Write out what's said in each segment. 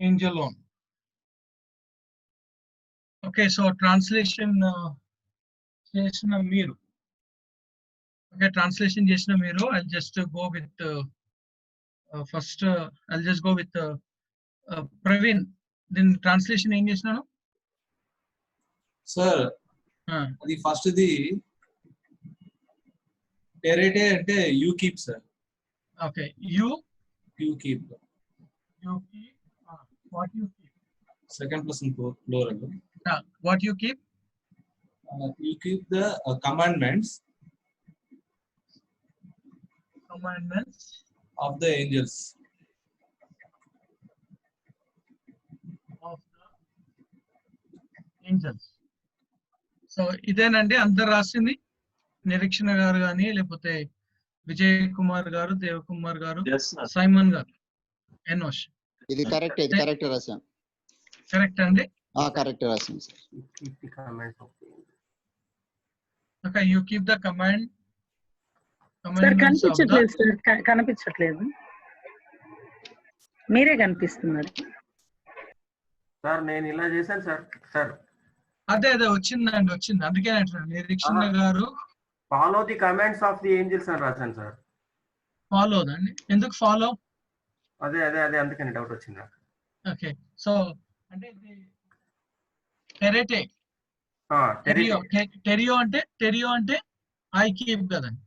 angelon. Okay, so translation chesina meeru. Okay, translation chesina meeru. I'll just go with first. I'll just go with Praveen. Then translation em chesnanu? Sir, the first the terete ante you keep, sir. Okay, you keep. You keep. What you keep? Second person plural. What you keep? You keep the commandments. Commandments of the angels. Of the angels. So ఇదేనండి అందరు రాసింది నిరీక్షణ గారు కానీ లేకపోతే విజయ్ కుమార్ గారు దేవ్ కుమార్ గారు Simon గారు ఎనోష్ ఇది కరెక్ట్ రాసాం కరెక్ట్ అండి కరెక్ట్ రాసాం sir okay you keep the command sir కనిపించట్లేదు సార్ కనిపించట్లేదు మీరే కనిపిస్తున్నారు సార్ నేను ఇలా చేశాను సార్ సార్ అదే వచ్చింది అందుకే నిరీక్షణ గారు follow the commands of the angels అని రాశాను సార్ ఫాలో అండి ఎందుకు ఫాలో అదే అందుకని డౌట్ వచ్చింది నాకు ఓకే సో అంటే టెరియో అంటే ఐ కీప్ కదండి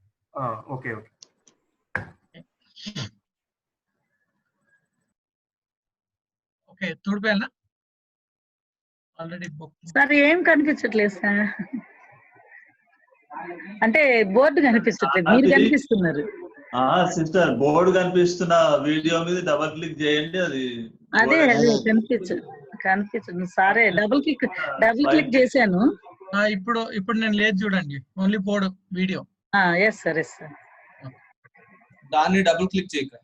ఓకే ఓకే తుడిపేయాలా ఆల్రెడీ బుక్ సార్ ఏం కనిపించట్లేదు సార్ అంటే బోర్డు కనిపించట్లేదు మీరు కనిపిస్తున్నారు సిస్టర్ బోర్డు కనిపిస్తున్న వీడియో మీద డబుల్ క్లిక్ చేయండి అదే కనిపించదు సారే డబుల్ క్లిక్ చేశాను ఇప్పుడు నేను లేదు చూడండి only board video yes sir దాన్ని డబుల్ క్లిక్ చేయక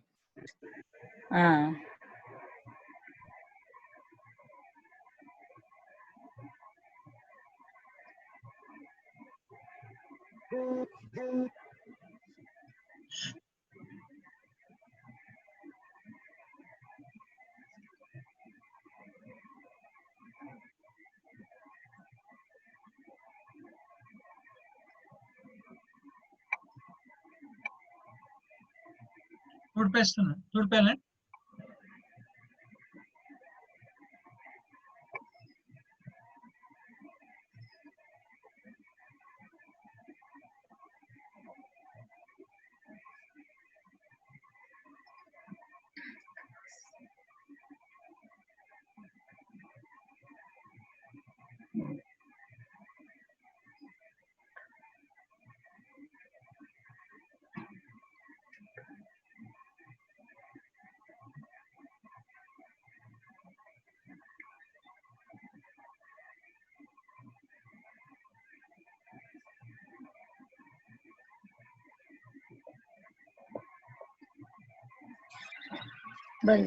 తుడిపేయాలి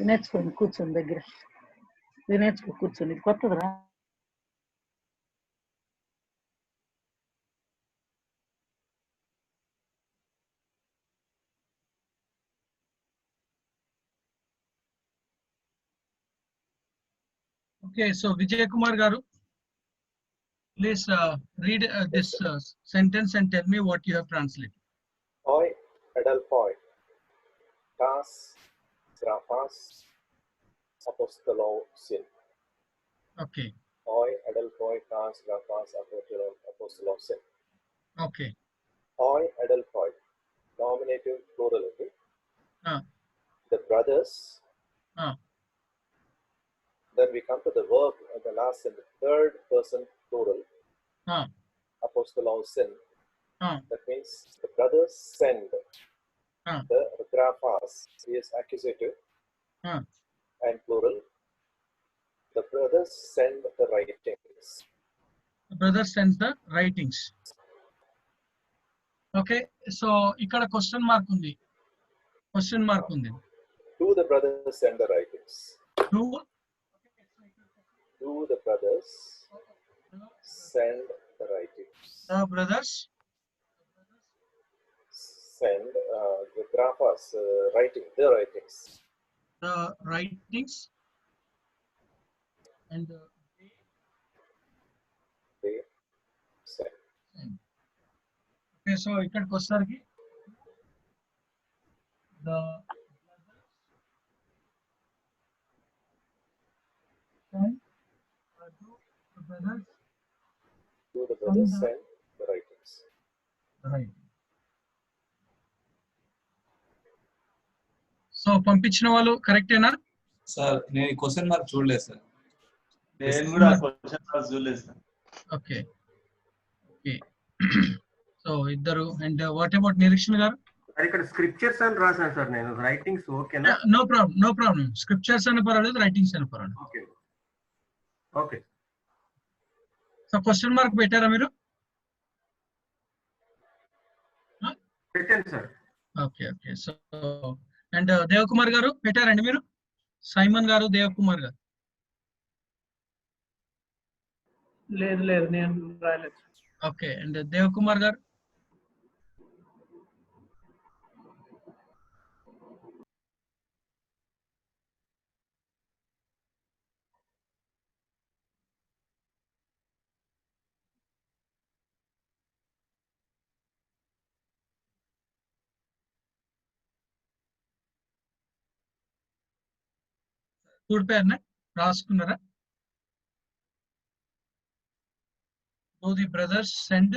నేర్చుకోండి కూర్చోండి దగ్గర నేర్చుకో కూర్చోండి ఇది కొత్తదిరా Okay, so Vijay Kumar garu, please read this sentence and tell me what you have translated. Oi adelphoi, tas graphas apostolou sin. Okay. Oi adelphoi, tas graphas apostolou sin. Okay. Oi adelphoi, nominative plurality. The brothers. Then we come to the verb at the last in the third person plural. Apostolou sin. That means the brothers send. The graphas is accusative and plural. The brothers send the writings. The brothers send the writings. Okay, so ikkada question mark undi. Do the brothers send the writings? Do the brothers send the writings? The brothers send the graphas writing the writings. The writings. and they send. okay, so ఇక్కడికి వచ్చేసరికి the send the brothers Do the brothers Send the- send the writings? right. So పంపించిన వాళ్ళు కరెక్టేనా? Sir నేను ఈ question mark చూడలేదు sir. నేను కూడా క్వశ్చన్ మార్క్ చూడలేదు సార్. ఓకే ఓకే సో ఇద్దరు అండ్ వాట్ అబౌట్ నిరీక్షణ గారు? సార్ ఇక్కడ స్క్రిప్చర్స్ అని రాశాను సార్ నేను. రైటింగ్స్ ఓకేనా? నో ప్రాబ్లం స్క్రిప్చర్స్ అని పర్వాలేదు, రైటింగ్స్ అని పర్వాలేదు. Okay okay. So question mark పెట్టారా మీరు? పెట్టండి sir. Okay okay so and Devakumar గారు పెట్టారండి మీరు? సైమన్ గారు, దేవకుమార్ గారు? లేదు లేదు నేను రాయలేదు. ఓకే అండ్ దేవకుమార్ గారు? చూడిపోయారనా? రాసుకున్నారా? Do the brothers send?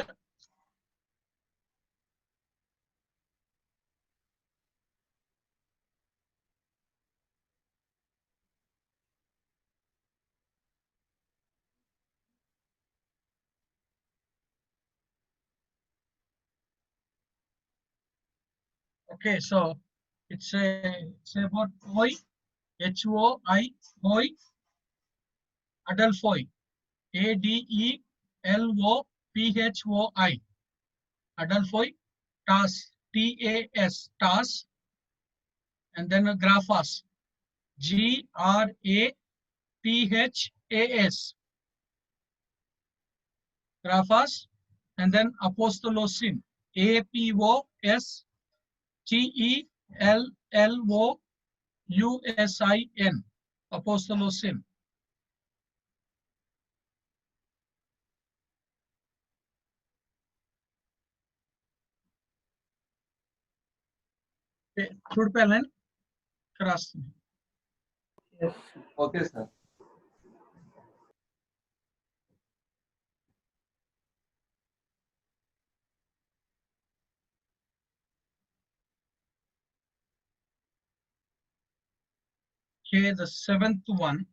Okay, so it's about Hoi, HOI, Hoi, Adelphoi, ADELOPHOI, Adelphoi, TAS, TAS, TAS, and then Graphas, GRAPHAS, Graphas, and then Apostolosin, APOSTELLOUSIN, Apostolosin. చూడిపోయాలని రాస్తుంది. Yes. Okay sir. Okay, the seventh one.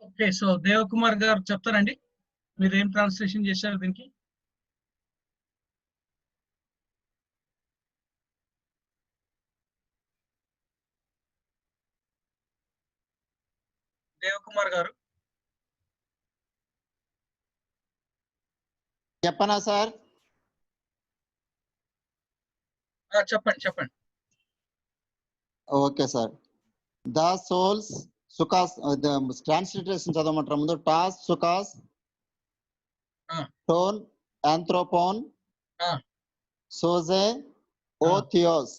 Okay so Devakumar గారు చెప్తారండి మీరు ఏం translation చేశారు దీనికి? దేవకుమార్ గారు చెప్పనా sir? చెప్పండి చెప్పండి. Okay sir. ద సోల్స్ సుఖాస్, ట్రాన్స్లిటరేషన్ చదవమంటారా ముందు? టాస్ సుఖాస్, టోన్ ఆంథ్రోపోన్, సోజే ఓ థియోస్.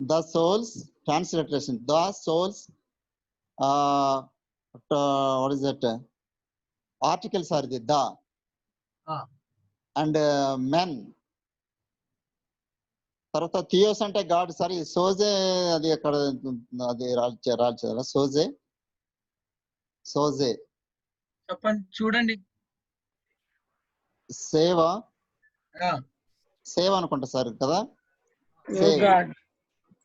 The souls transliteration, the souls what is that? Articles are the and men. తర్వాత థియోస్ అంటే గాడ్. సారీ సోజే అది ఎక్కడ అది రాల్చారా? సోజే సోజే చెప్పండి చూడండి. సేవ సేవ అనుకుంటా సార్ కదా? Oh God.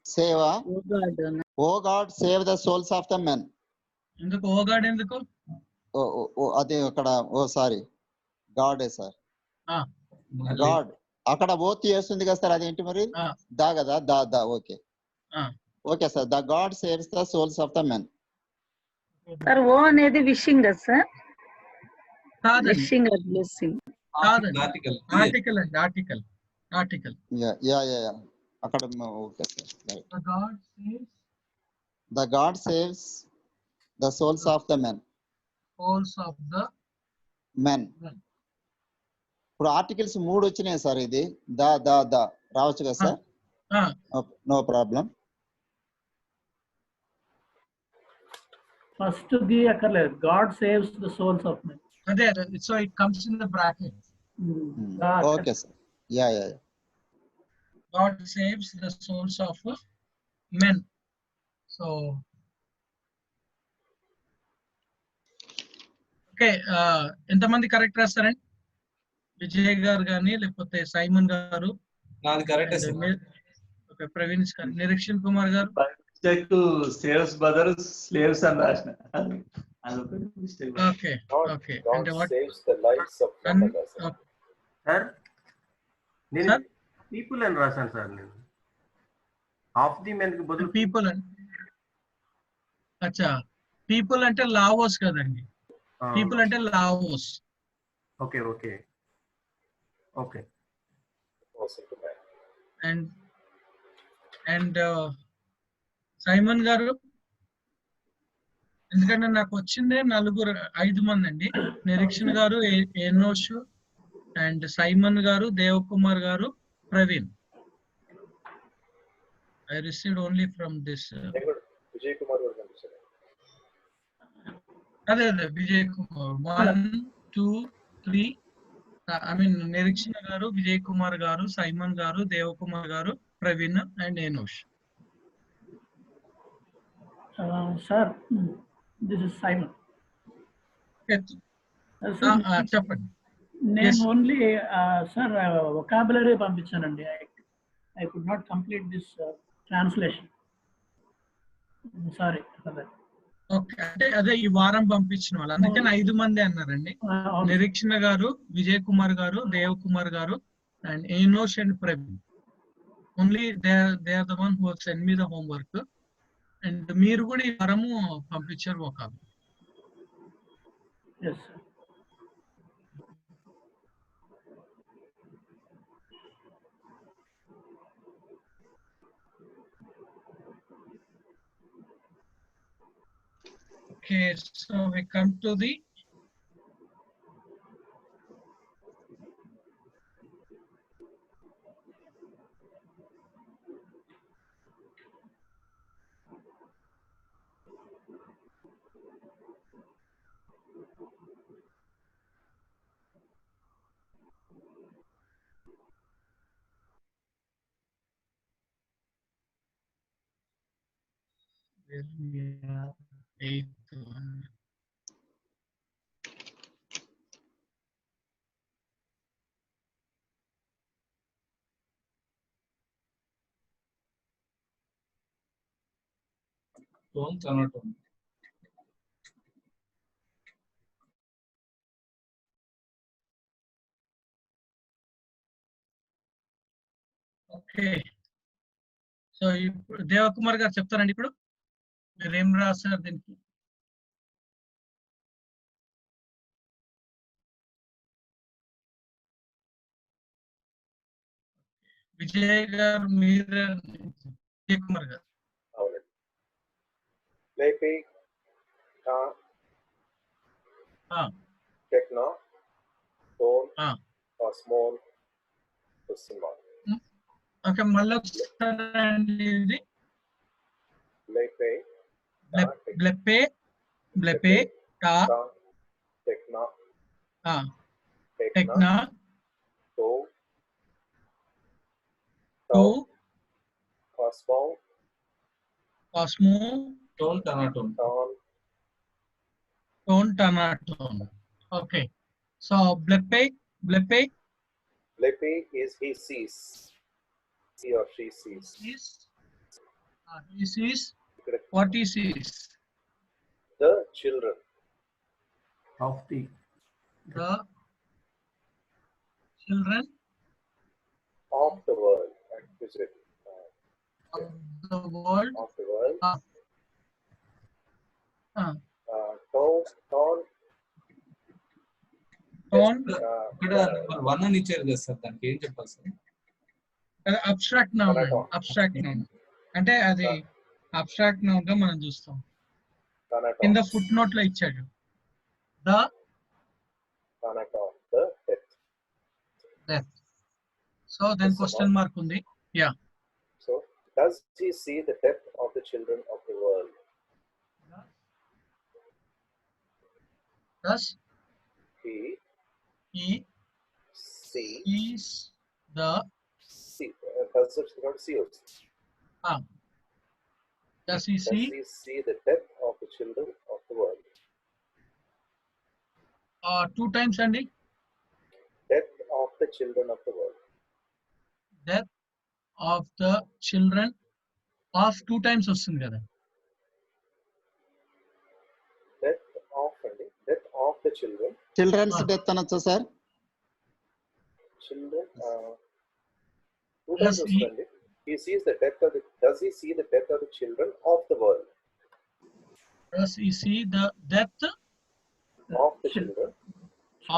సేవ. Oh God. O God save the souls of the men. ఎందుకు ఓ గాడ్ ఎందుకు? అదే అక్కడ సారీ గాడే సార్. మళ్ళీ గాడ్ అక్కడ ఓత్ చేస్తుంది కదా సార్, అదేంటి మరి? దా కదా, దా okay okay sir. The God saves the souls of the men. Sir O అనేది విషింగ్ కదా సార్? కాదండి, విషింగ్ బ్లెస్సింగ్. కాదండి, ఆర్టికల్ ఆర్టికల్ అండి, ఆర్టికల్. యా అక్కడ okay sir. The God the God saves saves the souls of the men. souls of the men. men. ఇప్పుడు articles 3 వచ్చినాయి sir. ఇది దా రావచ్చు కదా sir? No problem. First the అక్కర్లేదు. God saves the souls of men. అదే, so it comes in the bracket. Okay sir. Yeah God saves the souls of men. So okay, ఎంతమంది correct రాస్తారండి? విజయ్ గారు కానీ లేకపోతే సైమన్ గారు? నాది కరెక్టే సార్. ఓకే, ప్రవీణ్ గారు, నిరీక్షణ్ కుమార్ గారు? సేవ్స్ బ్రదర్స్ స్లేవ్స్ అని రాసిన. ఓకే God అంటే what? saves the lives of men. Sir నేను పీపుల్ అని రాశాను సార్. నేను ఆఫ్ ది మెన్ కి బదులు పీపుల్ అని. అచ్చా, పీపుల్ అంటే లావోస్ కదండి. పీపుల్ అంటే లావోస్. ఓకే అండ్ సైమన్ గారు, ఎందుకంటే నాకు వచ్చిందే 5 మంది అండి. నిరీక్షణ్ గారు, ఎనోష్ అండ్ సైమన్ గారు, దేవకుమార్ గారు, Praveen. I received only from this. Vijay Kumar garu పంపించారు. అదే విజయ్ కుమార్ 1 2 3. I mean నిరీక్షణ గారు, విజయ్ కుమార్ గారు, సైమన్ గారు, దేవకుమార్ గారు, Praveen and Enosh. Sir this is Simon. చెప్పండి. నేను ఓన్లీ సార్ వొకాబులరీ పంపించానండి. I could not complete this translation. Sorry for that. Okay, అంటే అదే ఈ వారం పంపించిన వాళ్ళు, అందుకని 5 మంది అన్నారండి. నిరీక్షణ గారు, విజయ్ కుమార్ గారు, దేవకుమార్ గారు and Enosh and Praveen. Only they are the one who send me the homework. And మీరు కూడా ఈ వారము పంపించారు ఒక. Yes sir. Okay, so we come to the eighth one. Don't turn it on. Okay, so ఇప్పుడు దేవకుమార్ గారు చెప్తారండి. ఇప్పుడు మీరు ఏం రాస్తారు దీనికి? విజయ్ గారు, మీరు, విజయ్ కుమార్ గారు. అవునండి. లేపి టెక్నా టోన్ ఆస్మోన్ సింబాల్. ఓకే, మళ్ళీ ఒకసారి ఇది లేపే బ్లెపే టా టెక్నా టెక్నా టో కాస్మో Don't turn it on. టోన్ టనాటోన్. ఓకే, సో బ్లెపే is he sees, he or she sees. He sees what he sees. the children. Of the children of the world. Of the world. Of the world. ఇక్కడ number 1 అని ఇచ్చారు కదా sir, దానికి ఏం చెప్పాలి సార్? అబ్స్ట్రాక్ట్ నౌన్ అండి. Abstract noun అంటే అది అబ్స్ట్రాక్ట్ నౌన్ గా మనం చూస్తాం. కింద ఫుట్ నోట్ లో ఇచ్చాడు the death. So then question mark ఉంది. Yeah. So does he see the death of the children of the world? Does he sees the does it not see us? Does he see the death of the children of the world? 2 times అండి. Death of the children of the world. Death of the children of 2 times వస్తుంది కదా. Death of the children. Children's death అనొచ్చా sir? Children 2 times వస్తుంది. He sees the death of the, does he see the death of the children of the world? Does he see the death of the children?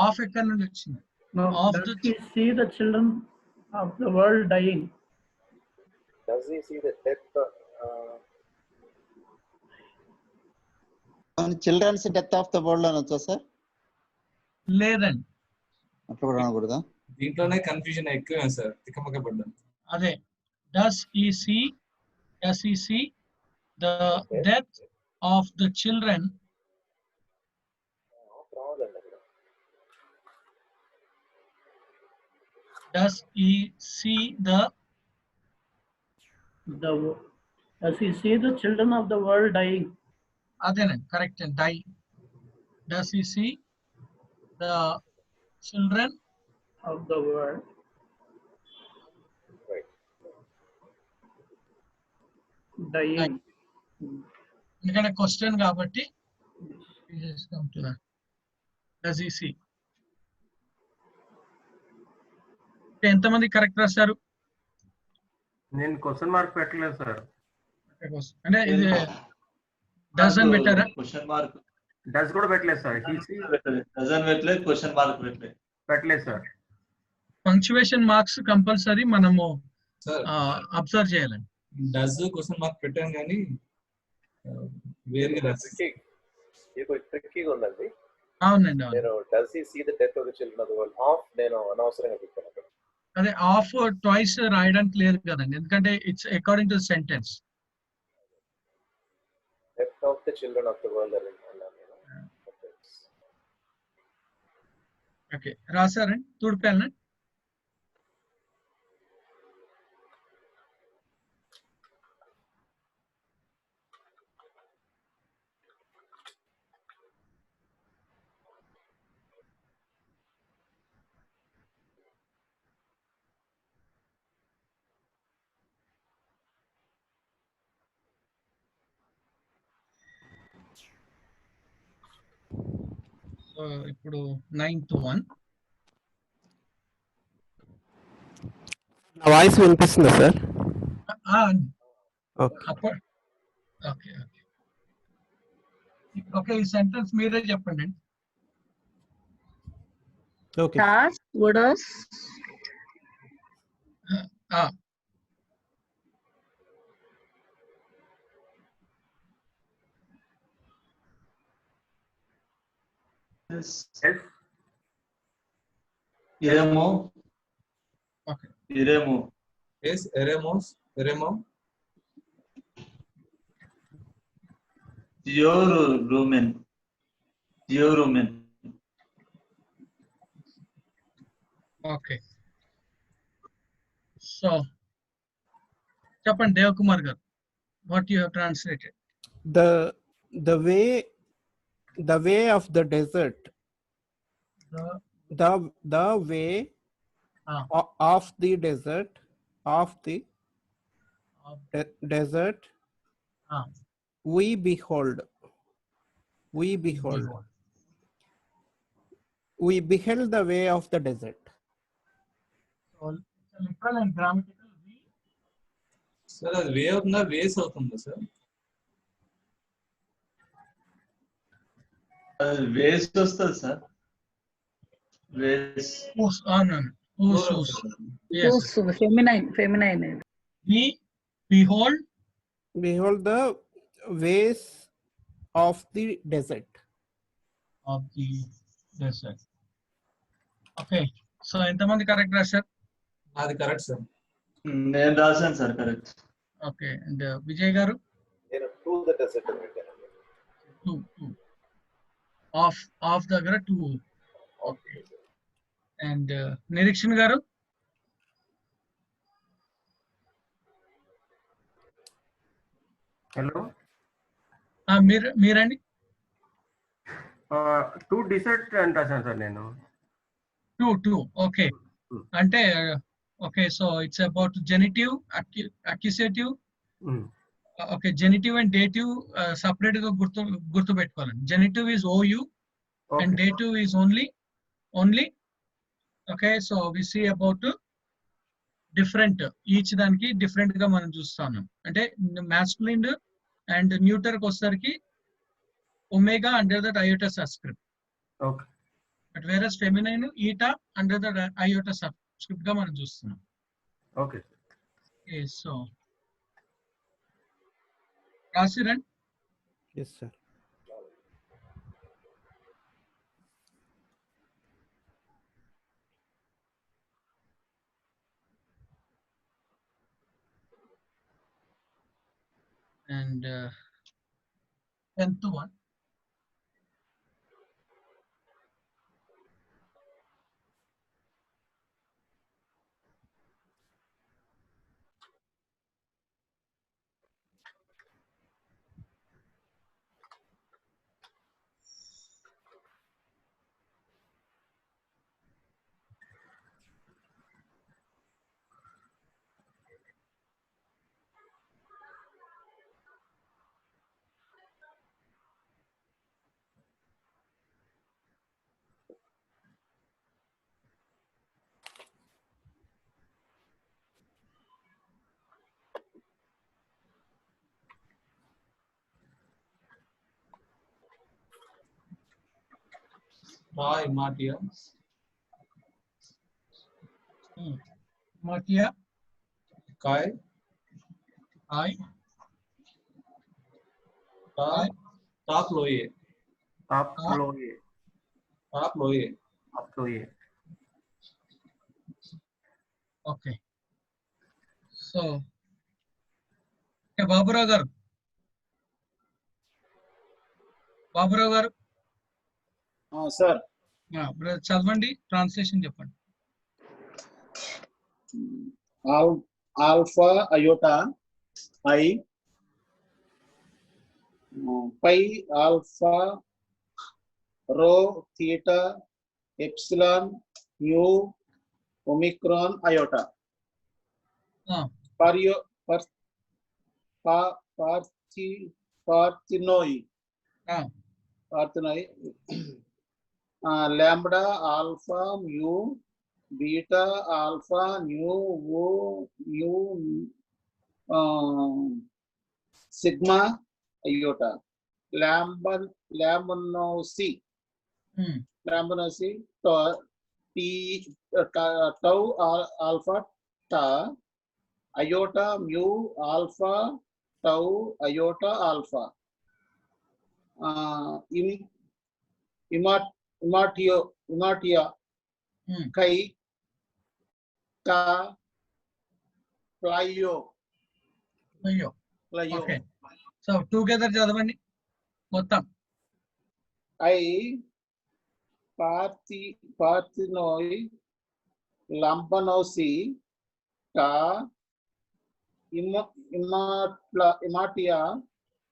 Of ఎక్కడ నుండి వచ్చింది? No, does he see the children of the world dying? Does he see the death children's death of the world అనొచ్చా sir? లేదండి. అట్లా కూడా అనకూడదా? దీంట్లోనే confusion ఎక్కువ sir, తిక్కమక్క పడ్డాను. అదే does he see the death of the children does he see does he see the children of the world dying? అదేనండి, correct అండి. Die. does he see the children of the world dying? ఎందుకంటే question కాబట్టి does he see. ఎంతమంది correct రాశారు? నేను question mark పెట్టలేదు sir. అంటే ఇది డస్ అని పెట్టారా? క్వశ్చన్ మార్క్ డస్ కూడా పెట్టలేదు సార్. డస్ అని పెట్టలేదు, క్వశ్చన్ మార్క్ పెట్టలేదు సార్. పంక్చువేషన్ మార్క్స్ కంపల్సరీ మనము అబ్జర్వ్ చేయాలండి. డస్ క్వశ్చన్ మార్క్ పెట్టాను కానీ వేరే ట్రిక్కీగా ఉందండి. అవునండి. నేను does he see the death of the children of the world of నేను అనవసరంగా చెప్పాను. అదే ఆఫ్ ట్వైస్ రాయడానికి లేదు కదండి, ఎందుకంటే it's according to sentence. Death of the children of the world. Okay, రాశారండి. తుడిపాను. ఇప్పుడు 9-1. నా వాయిస్ వినిపిస్తుందా సార్? ఓకే, ఈ సెంటెన్స్ మీరే చెప్పండి. Okay. Does, would us. Yes. Iremo. Okay. Iremo. Yes, Iremo. Diorumen. Okay. So, చెప్పండి దేవ్ కుమార్ గారు, what you have translated? The way of the desert. The way of the desert, desert, we behold. We behold. We beheld the way of the desert. So literal and grammatical. Sir అది వే అవుతుందా వేస్ అవుతుందా sir? Waste వస్తుంది sir. Ways. Feminine. We behold the ways of the desert. Okay. So ఎంతమంది correct రాశారు? అది correct sir. నేను రాశాను sir correct. Okay. And Vijay గారు? నేను టు ద డెజర్ట్ అని పెట్టాను. ఆఫ్ దగ్గర 2. ఓకే. అండ్ నిరీక్షణ్ గారు? హలో, మీరండి? టు డిసెట్ అని రాశాను సార్ నేను. 2. ఓకే. అంటే okay, so it's about genitive, accusative. Okay, genitive and dative separate గా గుర్తు పెట్టుకోవాలండి. Genitive is ou and dative is only. Okay, so we see about different, each దానికి డిఫరెంట్ గా మనం చూస్తాము. అంటే మాస్కులిన్ అండ్ న్యూటర్ కి వచ్చేసరికి omega under that iota subscript. Okay. But whereas feminine eta under that iota subscript గా మనం చూస్తున్నాం. ఓకే. సో రాసిరండి. Yes, sir. And 10th one. Matia. Matia. Kai. I. Top loye. Okay. So, Baburao garu. Sir చదవండి, translation చెప్పండి. Alpha iota ఐ pi alpha rho theta epsilon mu omicron iota పార్థినోయి lambda alpha mu beta alpha nu sigma iota lambanosi tau alpha ta iota mu alpha tau iota alpha Imatia Kai Ta Playo. Okay. So together చదవండి మొత్తం. I Parthinoi Lambanosi Ta Imatia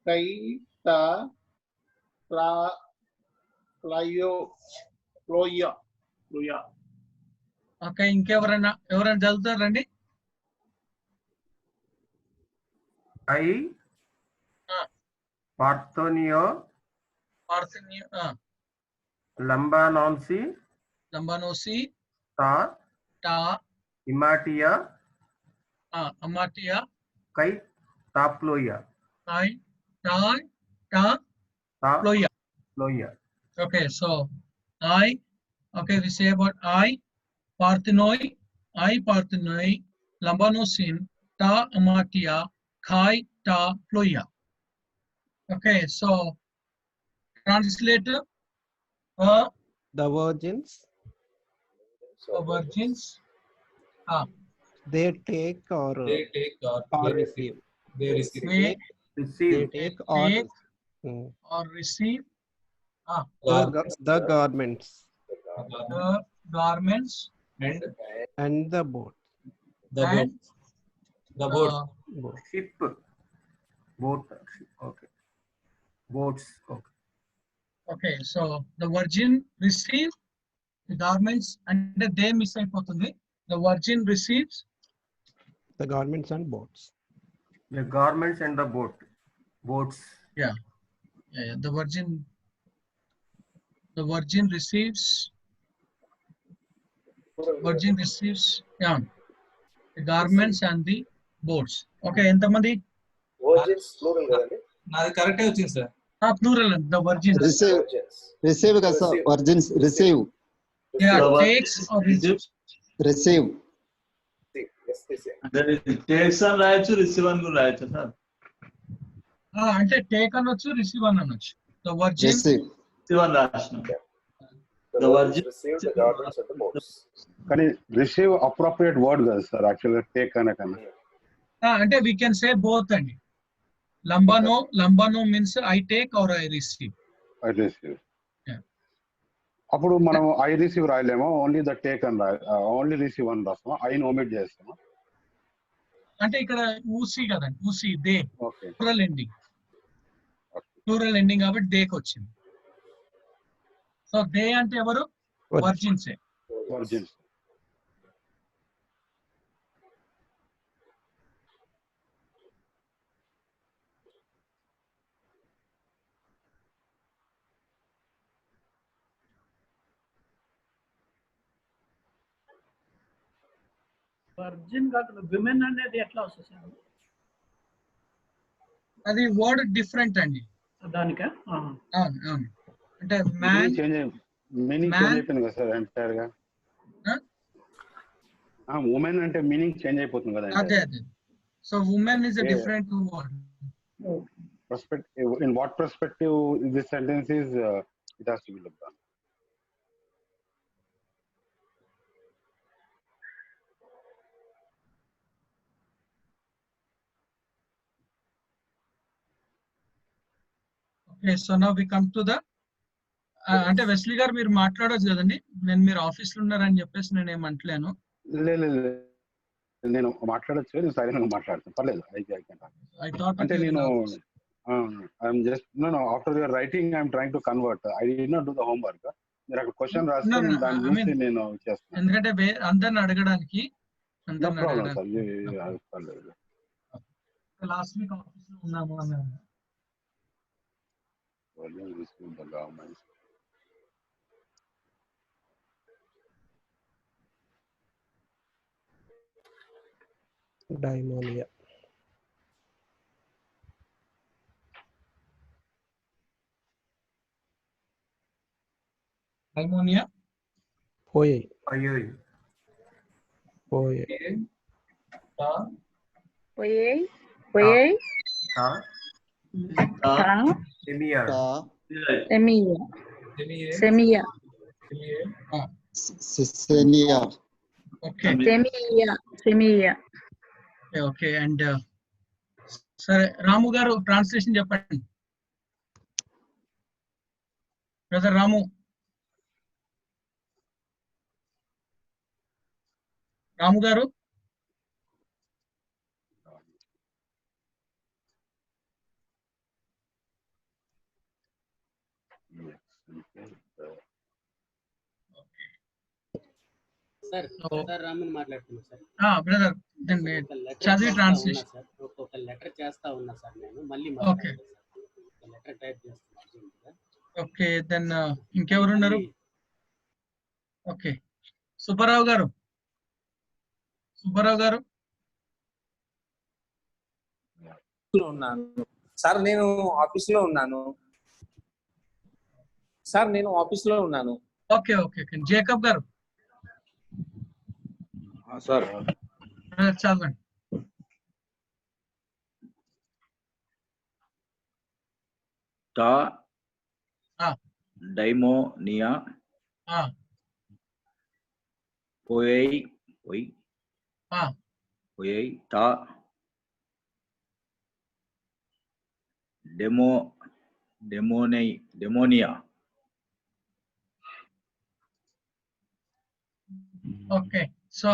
Kai Ta Ploya. Okay, ఇంకెవరైనా చదువుతారండి? ఐ పార్థోనియో Lambanonsi. Lambanosi. Ta. Imatia. Amatia. Kai. Taploya. Kai. Ta. Ploya. Ploya. Okay, so I. Okay, we say about I. Parthenoi. Lambanosin. Ta Amatia. Kai. Ta Ploya. Okay, so translator. The virgins. They take or receive. They receive. They take or receive the garments. The garments and the boat. The boat. Ship. Boat. Okay. Boats. Okay. Okay, so the virgin receive the garments and they miss అయిపోతుంది. The virgin receives the garments and boats. The garments and the boats. Yeah. The virgin receives. Yeah, the garments and the boats. Okay, ఎంతమంది? Virgins plural కదండి. నాది కరెక్టే వచ్చింది sir. Plural, the virgin. Receive కదా sir, virgins receive. Yeah, takes or receives. Receive. Takes అని రాయొచ్చు, receive అని కూడా రాయొచ్చు సార్. అంటే take అనొచ్చు, receive అని అనొచ్చు. The virgin receive అని రాసిన. The virgin receive the garments and the boats. కానీ receive appropriate word కదా సార్, యాక్చువల్గా take అనకన్నా. అంటే we can say both అండి. Lambano means I take or I receive. I receive. అప్పుడు మనం ఐ రిసీవ్ రాయలేమో, ఓన్లీ ద టేక్ అని only receive అని రాస్తామా, ఐని ఓమిట్ చేస్తామా? అంటే ఇక్కడ ఊసి కదండి, ఊసి దే ప్లూరల్ ఎండింగ్ కాబట్టి దేకి వచ్చింది. సో దే అంటే ఎవరు? వర్జిన్సే. వర్జిన్ కాకుండా విమెన్ అనేది ఎట్లా వస్తుంది సార్? అది వర్డ్ డిఫరెంట్ అండి దానికా? అవును. అంటే మ్యాన్ మీనింగ్ చేంజ్ అయిపోయింది కదా సార్ ఎంటైర్ గా. ఉమెన్ అంటే మీనింగ్ చేంజ్ అయిపోతుంది కదా. అదే. So women is a different word. Perspective, in what perspective this sentence is, it has to be looked on. Okay, so now we come to the అంటే Wesley గారు మీరు మాట్లాడొచ్చు కదండి. మీరు ఆఫీస్ లో ఉన్నారని చెప్పేసి నేను ఏమంటలేను. నేను మాట్లాడచ్చు, నేను సైలెంట్ గా మాట్లాడతాను, పర్లేదు. అంటే నేను I'm just no after your writing I'm trying to convert. I did not do the homework. మీరు అక్కడ క్వశ్చన్ రాస్తే నేను దాన్ని చూసి నేను చేస్తాను. ఎందుకంటే అందరిని అడగడానికి. లాస్ట్ వీక్ ఆఫీస్ లో ఉన్నాము అన్నాను. Daimonia. Poye. ఓకే అండ్ సరే రాము గారు ట్రాన్స్లేషన్ చెప్పండి. బ్రదర్ రాము గారు. బ్రదర్ చదివి ట్రాన్స్లేషన్. ఒక లెటర్ చేస్తా ఉన్నా సార్ నేను, మళ్ళీ లెటర్ టైప్ చేస్తాను. ఓకే దెన్ ఇంకెవరున్నారు? ఓకే సుబ్బారావు గారు. సుబ్బారావు గారు ఉన్నాను సార్. నేను ఆఫీస్ లో ఉన్నాను సార్. నేను ఆఫీస్ లో ఉన్నాను. ఓకే ఓకే జేకబ్ గారు సార్. చదవండి. టా డైమోనియా పోయై టా డెమోనియా. ఓకే సో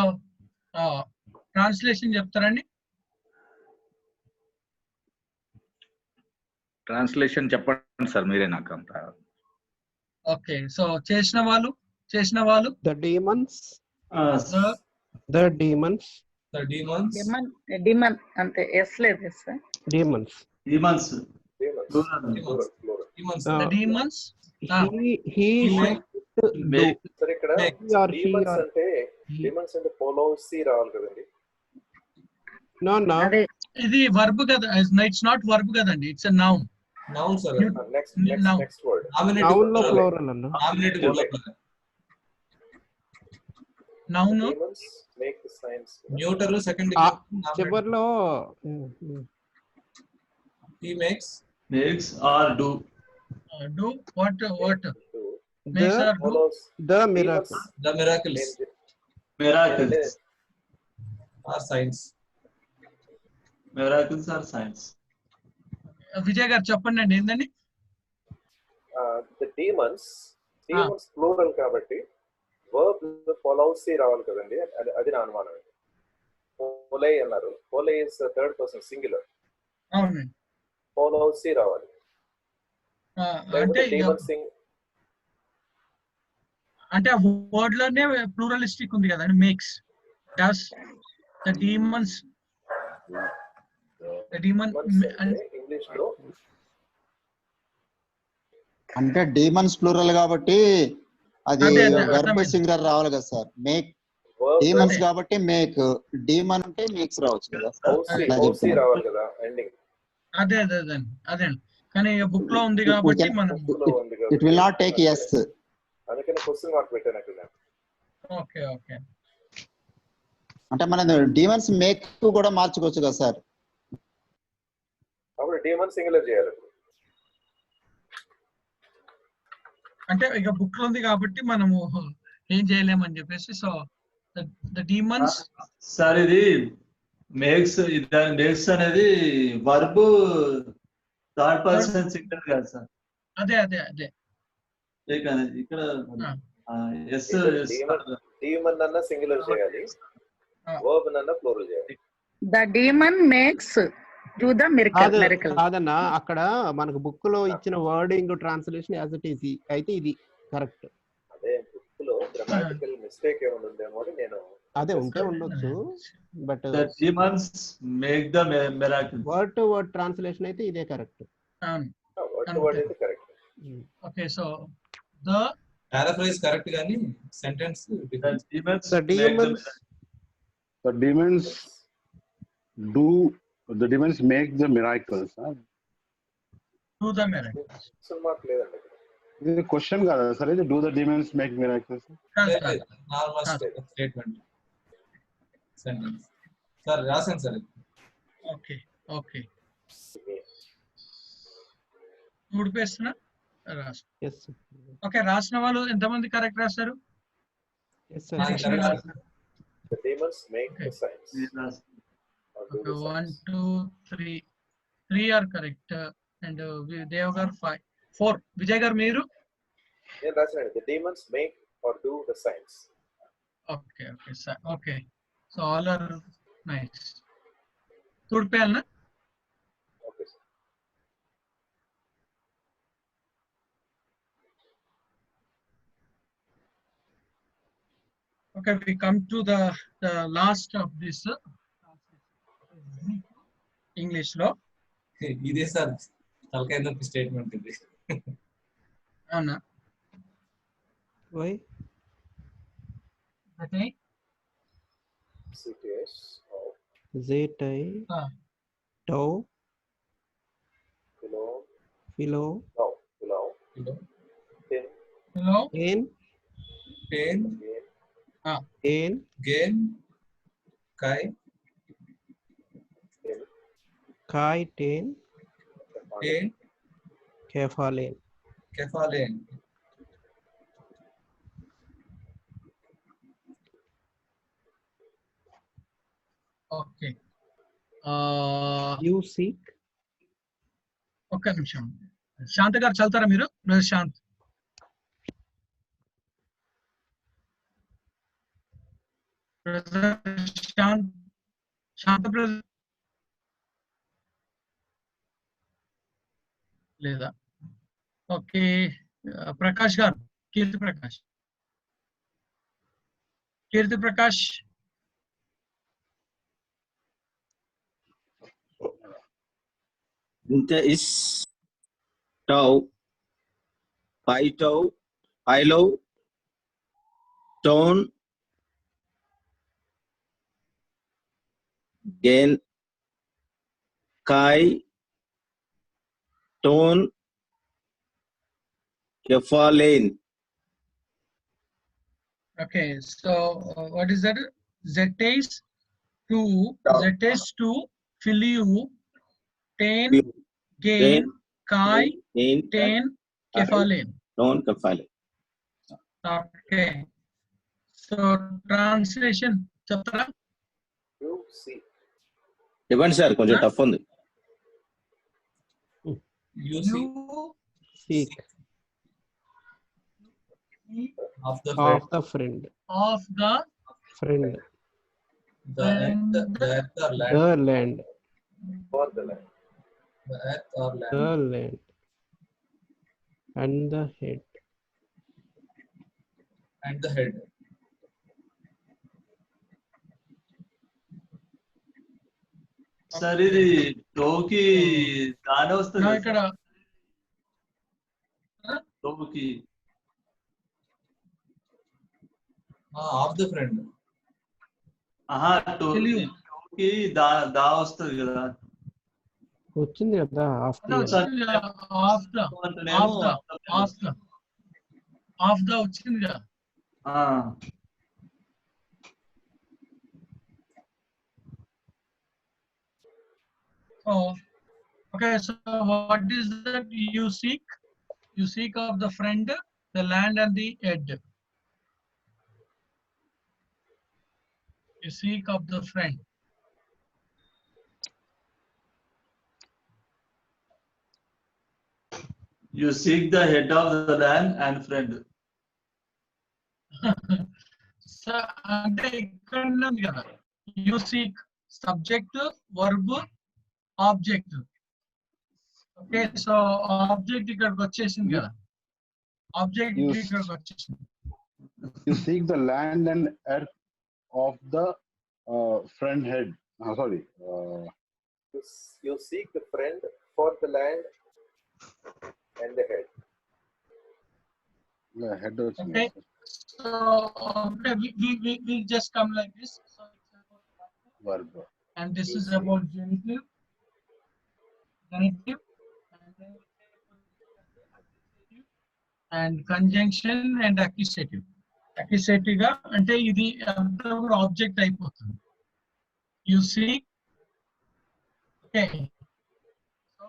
ట్రాన్స్లేషన్ చెప్తారండి? ట్రాన్స్లేషన్ చెప్పండి సార్, మీరే నాకు అంత. ఓకే సో చేసిన వాళ్ళు the demons డిమన్ అంతే, ఎస్ లేదు sir. demons he should do సరే ఇక్కడ డీమన్స్ అంటే పోలోసి రావాలి కదండి. no ఇది వర్బ్ కదా, ఇట్స్ నాట్ వర్బ్ కదండి, it's a noun. Noun sir. Next word noun లో plural అన్న. Noun make the science neuter second చివర్లో he makes or do what makes or do the miracle. the miracles are signs. Miracles are signs. Vijay గారు చెప్పండి అండి ఏందండి? The demons plural కాబట్టి verb ఫాలోసి రావాలి కదండి. అది నా అనుమానం. పోలై అన్నారు, పోలై ఇస్ థర్డ్ పర్సన్ సింగులర్. అవునండి, ఫాలోసి రావాలి. అంటే వర్డ్ లోనే ప్లూరలిస్టిక్ ఉంది కదండి, makes does the demons English లో అంటే డీమన్స్ ప్లూరల్ కాబట్టి అది వెర్బ్ సింగులర్ రావాలి కదా సార్. మేక్ డీమన్స్ కాబట్టి మేక్, డీమన్ అంటే మేక్స్ రావచ్చు కదా. రావాలి కదా ఎండింగ్. అదే కానీ బుక్ లో ఉంది కాబట్టి మనం it will not take yes. అందుకని క్వశ్చన్ మార్క్ పెట్టాను అక్కడ. ఓకే ఓకే అంటే మనం డీమన్స్ మేక్ కూడా మార్చుకోవచ్చు కదా సార్. అప్పుడు డీమన్ సింగులర్ చేయాలి. అంటే ఇక బుక్ లో ఉంది కాబట్టి మనము ఏం చేయలేమని చెప్పేసి. సో ద డీమన్స్ సార్ ఇది మేక్స్ అనేది వర్బ్ థర్డ్ పర్సన్ సింగులర్ కాదు సార్. అదే ఇక్కడ డీమన్ అన్న సింగులర్ చేయాలి, వర్బ్ అన్న ప్లూరల్ చేయాలి. The demon makes do the miracle. కాదన్నా, అక్కడ మనకు బుక్ లో ఇచ్చిన wording translation as it is అయితే ఇది కరెక్ట్. అదే బుక్ లో గ్రామటికల్ మిస్టేక్ ఏమైనా ఉందేమో అని నేను అదే ఉంటే ఉండొచ్చు, but demons make the miracle. Word to word translation అయితే ఇదే కరెక్ట్. వర్డ్ టు వర్డ్ అయితే correct. Okay so the paraphrase correct గాని sentence difference. the demons make the miracles. do the miracles. Question mark లేదండి. ఇది question కాదా sir? ఇది do the demons make miracles? Normal statement sentence sir. రాసాను sir. Okay ఊడిపేస్తున్నా రాసు. Okay రాసిన వాళ్ళు ఎంతమంది కరెక్ట్ రాస్తారు? The demons make the signs. 1 2 3 are correct and Dev garu 4. Vijay garu meeru? నేను రాసాను the demons make or do the signs. Okay sir. Okay, so all are nice. Tudpeyalna? Okay sir. Okay, we come to the last of this English law. ఇదే sir తలకాయ నొప్పి statement ఇది. అవునా? Why? Okay. CTS. Zetai. Tau. Philo. Philo. No. Philo. Tin. Hello. In. Pain. In. Gain. Kai. Kai. Ten. Pain. Kefalen. Kefalen. Okay. You seek. ఒక్క నిమిషం. శాంత గారు చదువుతారా మీరు? శాంత్. శాంత బ్రదర్ లేదా? ఓకే. ప్రకాష్ గారు, కీర్తి ప్రకాష్. కీర్తి Prakash. There is tau, pi tau, philo, tone, gain, kai, tone, kefalen. Okay, so what is that? Zetes to filiu, ten, gain, kai, ten, kefalen. Tone, kefalen. Okay. So translation chapter. You seek. Even sir, కొంచెం tough ఉంది. You seek. Of the friend. Of the friend. The land. The land. For the land. The earth or land. The land. And the head. And the head. Sir ఇది టోకి దానే వస్తుంది ఇక్కడ టోకి of the friend. ఆహా టోకి దా వస్తుంది కదా. వచ్చింది కదా of the వచ్చింది కదా. Oh, okay. So what is that you seek? You seek of the friend, the land, and the head. You seek of the friend. You seek the head of the land and friend. So అంటే ఇక్కడ ఉన్నది కదా. You seek subject, verb, object. Okay, so object ఇక్కడికి వచ్చేసింది కదా. Object ఇక్కడికి వచ్చేసింది. You seek the land and earth of the friend head. Sorry. You seek the friend for the land and the head. Yeah, head. Okay. So okay, we just come like this. So it's about verb. And this is about genitive, and conjunction and accusative. Accusative గా అంటే ఇది అంతా కూడా object అయిపోతుంది. You see, okay. So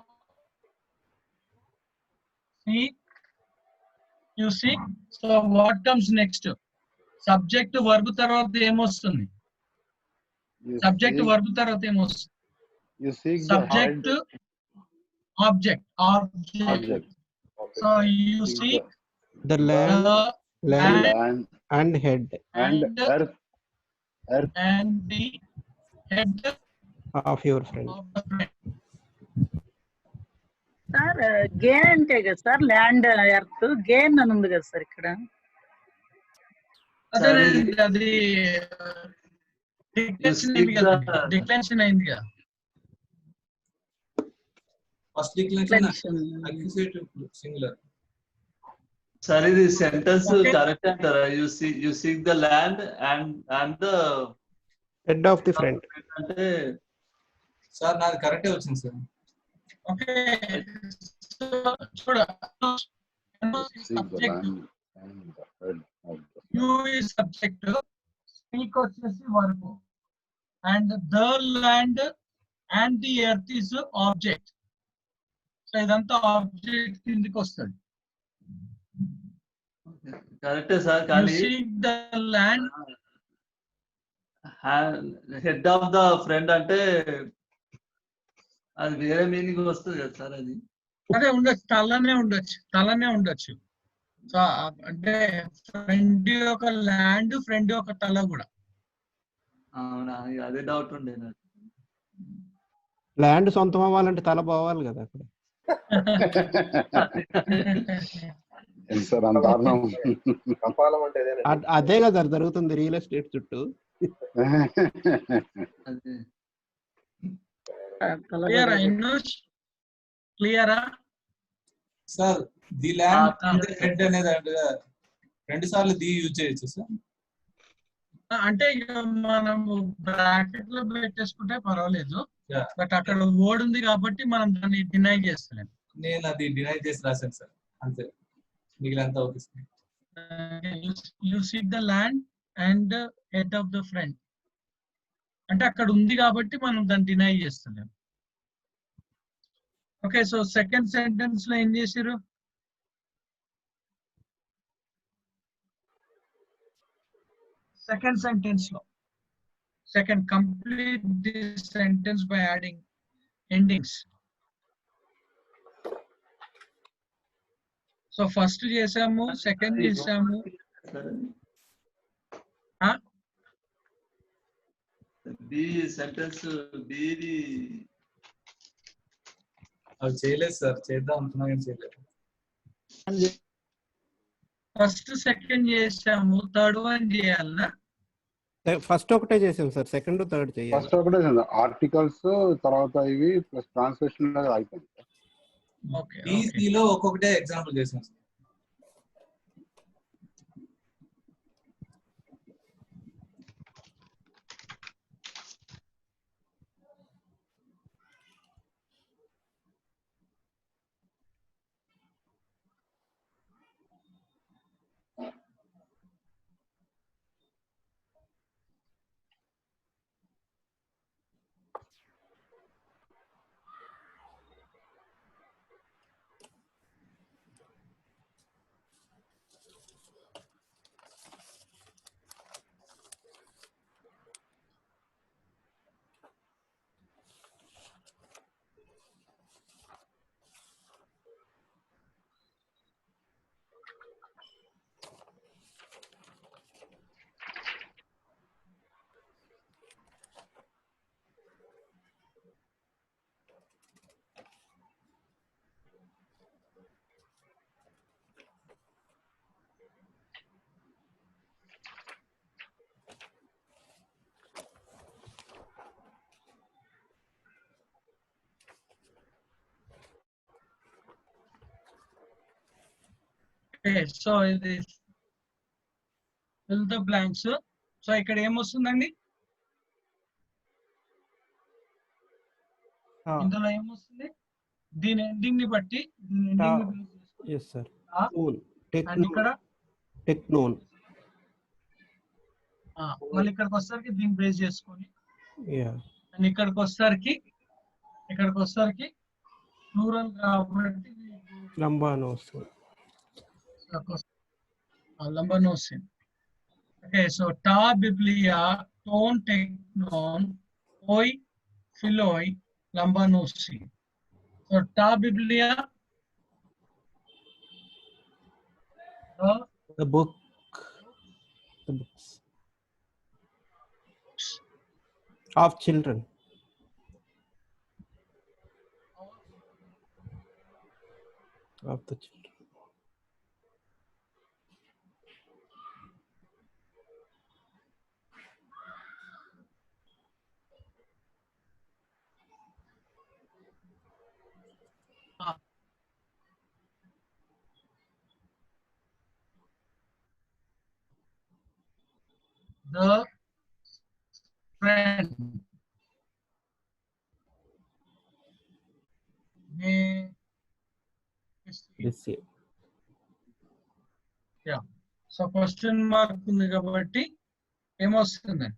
seek, you seek. So what comes next? Subject verb తర్వాత ఏమొస్తుంది? Subject verb తర్వాత ఏమొస్తుంది? You seek subject, the object. So you seek the land and head and earth and the head of your friend. Sir గేన్ అంటే కదా sir, land earth గేన్ అని ఉంది కదా సార్ ఇక్కడ. అదే అది డిక్లెన్షన్ అయింది కదా. First declension accusative singular. Sir, this sentence Okay. correct antarra. You seek the land and the head of the friend. అంటే సార్ నాది కరెక్టే వచ్చింది సార్. ఓకే సో చూడ Seek the subject land and the head of the you is subject speak వచ్చేసి verb and the land and the earth is object. So ఇదంతా object కిందకి వస్తుంది. కరెక్టే సార్, యు కానీ seek the land head of the friend అంటే అది వేరే meaning వస్తుంది కదా సార్. అది అదే ఉండొచ్చు, తలనే ఉండొచ్చు. సో అంటే ఫ్రెండ్ యొక్క ల్యాండ్, ఫ్రెండ్ యొక్క తల కూడా. అవునా, అదే డౌట్ ఉండే నాకు. ల్యాండ్ సొంతం అవ్వాలంటే తల పోవాలి కదా అక్కడ. సార్ అంత దారుణం. కపాలం అంటే అదే కదా సార్ జరుగుతుంది రియల్ ఎస్టేట్ చుట్టూ. క్లియరా సార్? ది ల్యాండ్ హెడ్ అనేది రెండు సార్లు ది యూజ్ చేయొచ్చు సార్. అంటే ఇక మనము బ్రాకెట్ లో పెట్టేసుకుంటే పర్వాలేదు, బట్ అక్కడ వర్డ్ ఉంది కాబట్టి మనం దాన్ని డినై చేస్తలేం. నేను అది డినై చేసి రాశాను సార్, అంతే. మిగిలినంతా okay sir. You seek the land and head of the friend అంటే అక్కడ ఉంది కాబట్టి మనం దాన్ని డినై చేస్తలేం. ఓకే, సో సెకండ్ సెంటెన్స్ లో ఏం చేసారు? సెకండ్ సెంటెన్స్ లో complete this sentence by adding endings. So first చేసాము, సెకండ్ చేసాము. బి సెంటెన్స్ బిది అది చేయలేదు సార్, చేద్దాం అనుకున్నా కానీ చేయలేదు. ఫస్ట్ సెకండ్ చేసాము, థర్డ్ వన్ చేయాలనా? ఫస్ట్ ఒకటే చేసాం సార్, సెకండ్ థర్డ్ చేయాలి. ఫస్ట్ ఒకటే ఆర్టికల్స్, తర్వాత ఇవి ప్లస్ ట్రాన్స్లేషన్ అయిపోయింది. లో ఒక్కొక్కటే ఎగ్జాంపుల్ చేసాం సార్. సో ఇది fill the blanks. సో ఇక్కడ ఏమొస్తుందండి? ఇందులో ఏమొస్తుంది? దీని ఎండింగ్ ని బట్టి టెక్నోన్. మళ్ళీ ఇక్కడికి వస్తారు దీన్ని బేస్ చేసుకొని, అండ్ ఇక్కడికి వస్తారు ప్లూరల్ కాబట్టి లంబానోస్. Okay, so ta biblia, ton teknon, oi philoi, lambanosi. So ta biblia, the books of children. Of the children. the friend may receive. Yeah. So question mark ఉంది కాబట్టి ఏమొస్తుంది?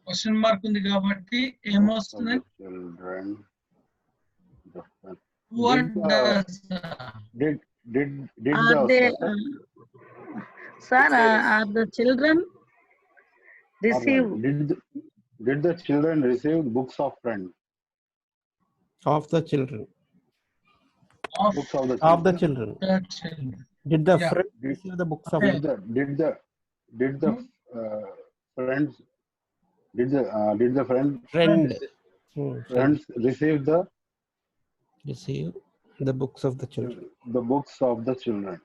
క్వశ్చన్ మార్క్ ఉంది కాబట్టి ఏమొస్తుంది? Sir, are the children receive? Did the children receive books of friends? Of the children. Books of the children. Did the friend receive the books of Did the friends did the friends receive the books of the children? The books of the children.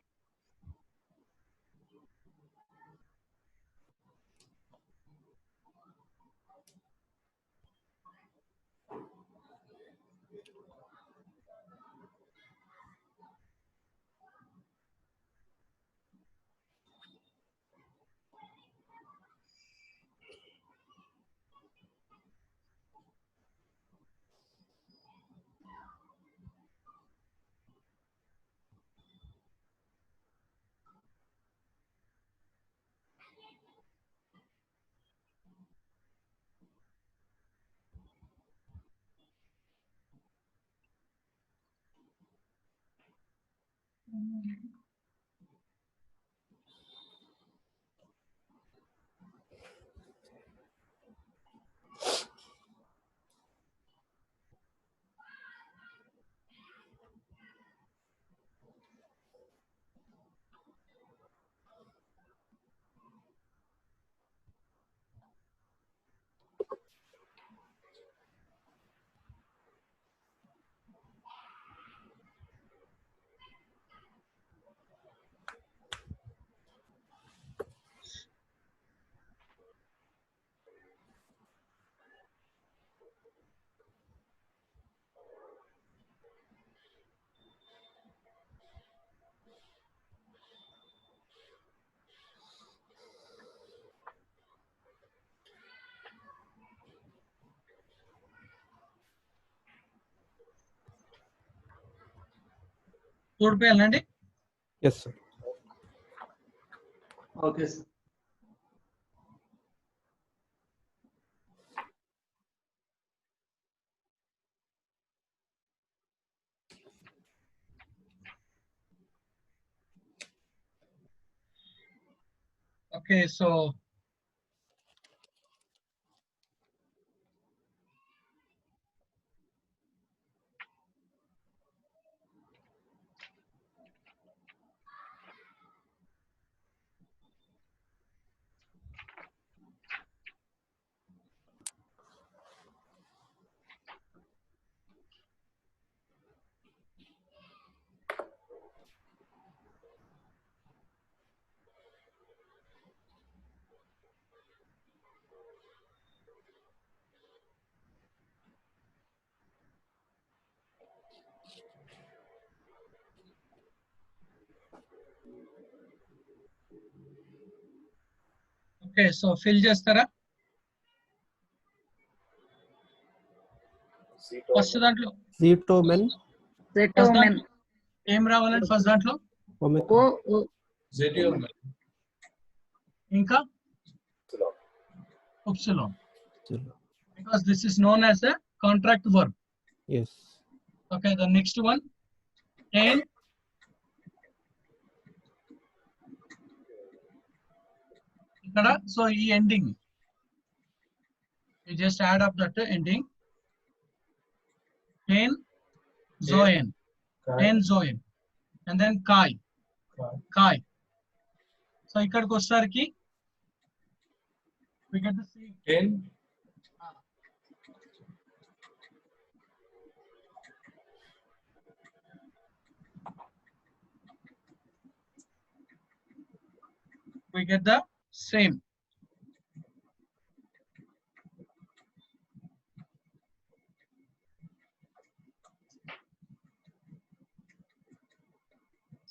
చూడిపోయాలండి? Yes, sir. Okay, sir. Okay, so okay, so fill చేస్తారా? First దాంట్లో Zetomen. ఏం రావాలండి first దాంట్లో? ఇంకా upsilon, because this is known as a contract verb. Yes. Okay, the next one, and ikkada, so e ending, you just add up that ending, and zoen, and then kai. So ikkadiki వచ్చేసరికి we get the same. We get the same.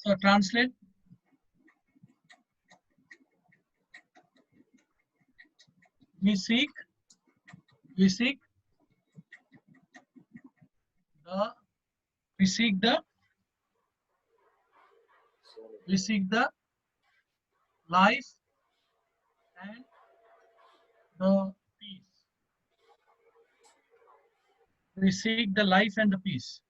So translate. We seek the life and the peace. We seek the life and the peace.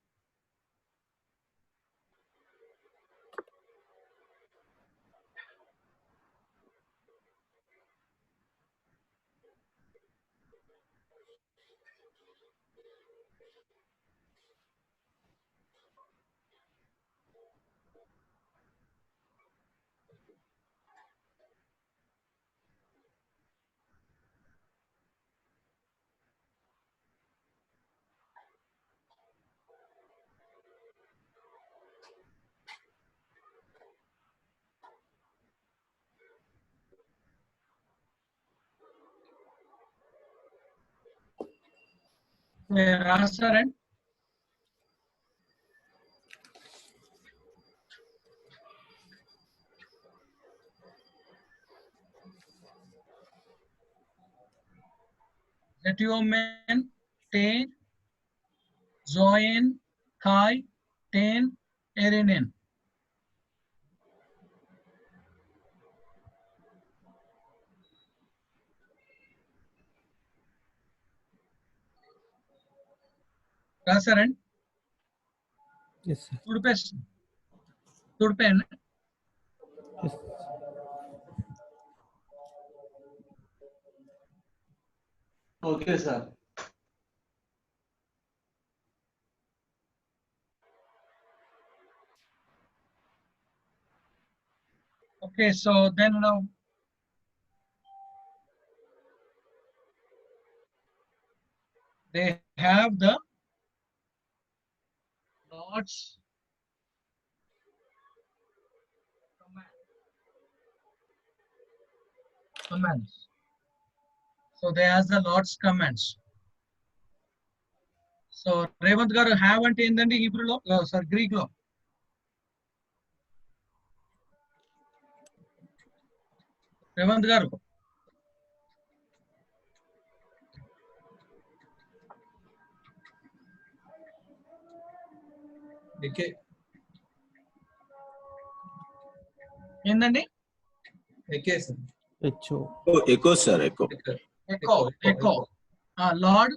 Rasaran. Zetiomen, ten, zoen, kai, ten, erinen. Rasaran. Yes, sir. Tudpen. Yes. Okay, sir. Okay, so then now they have the Lord's commands. So they has the Lord's commands. So Revant garu have ante endandi Hebrew lo, sorry, Greek lo. Revant garu. ఏందండి? Echo sir echo. Lord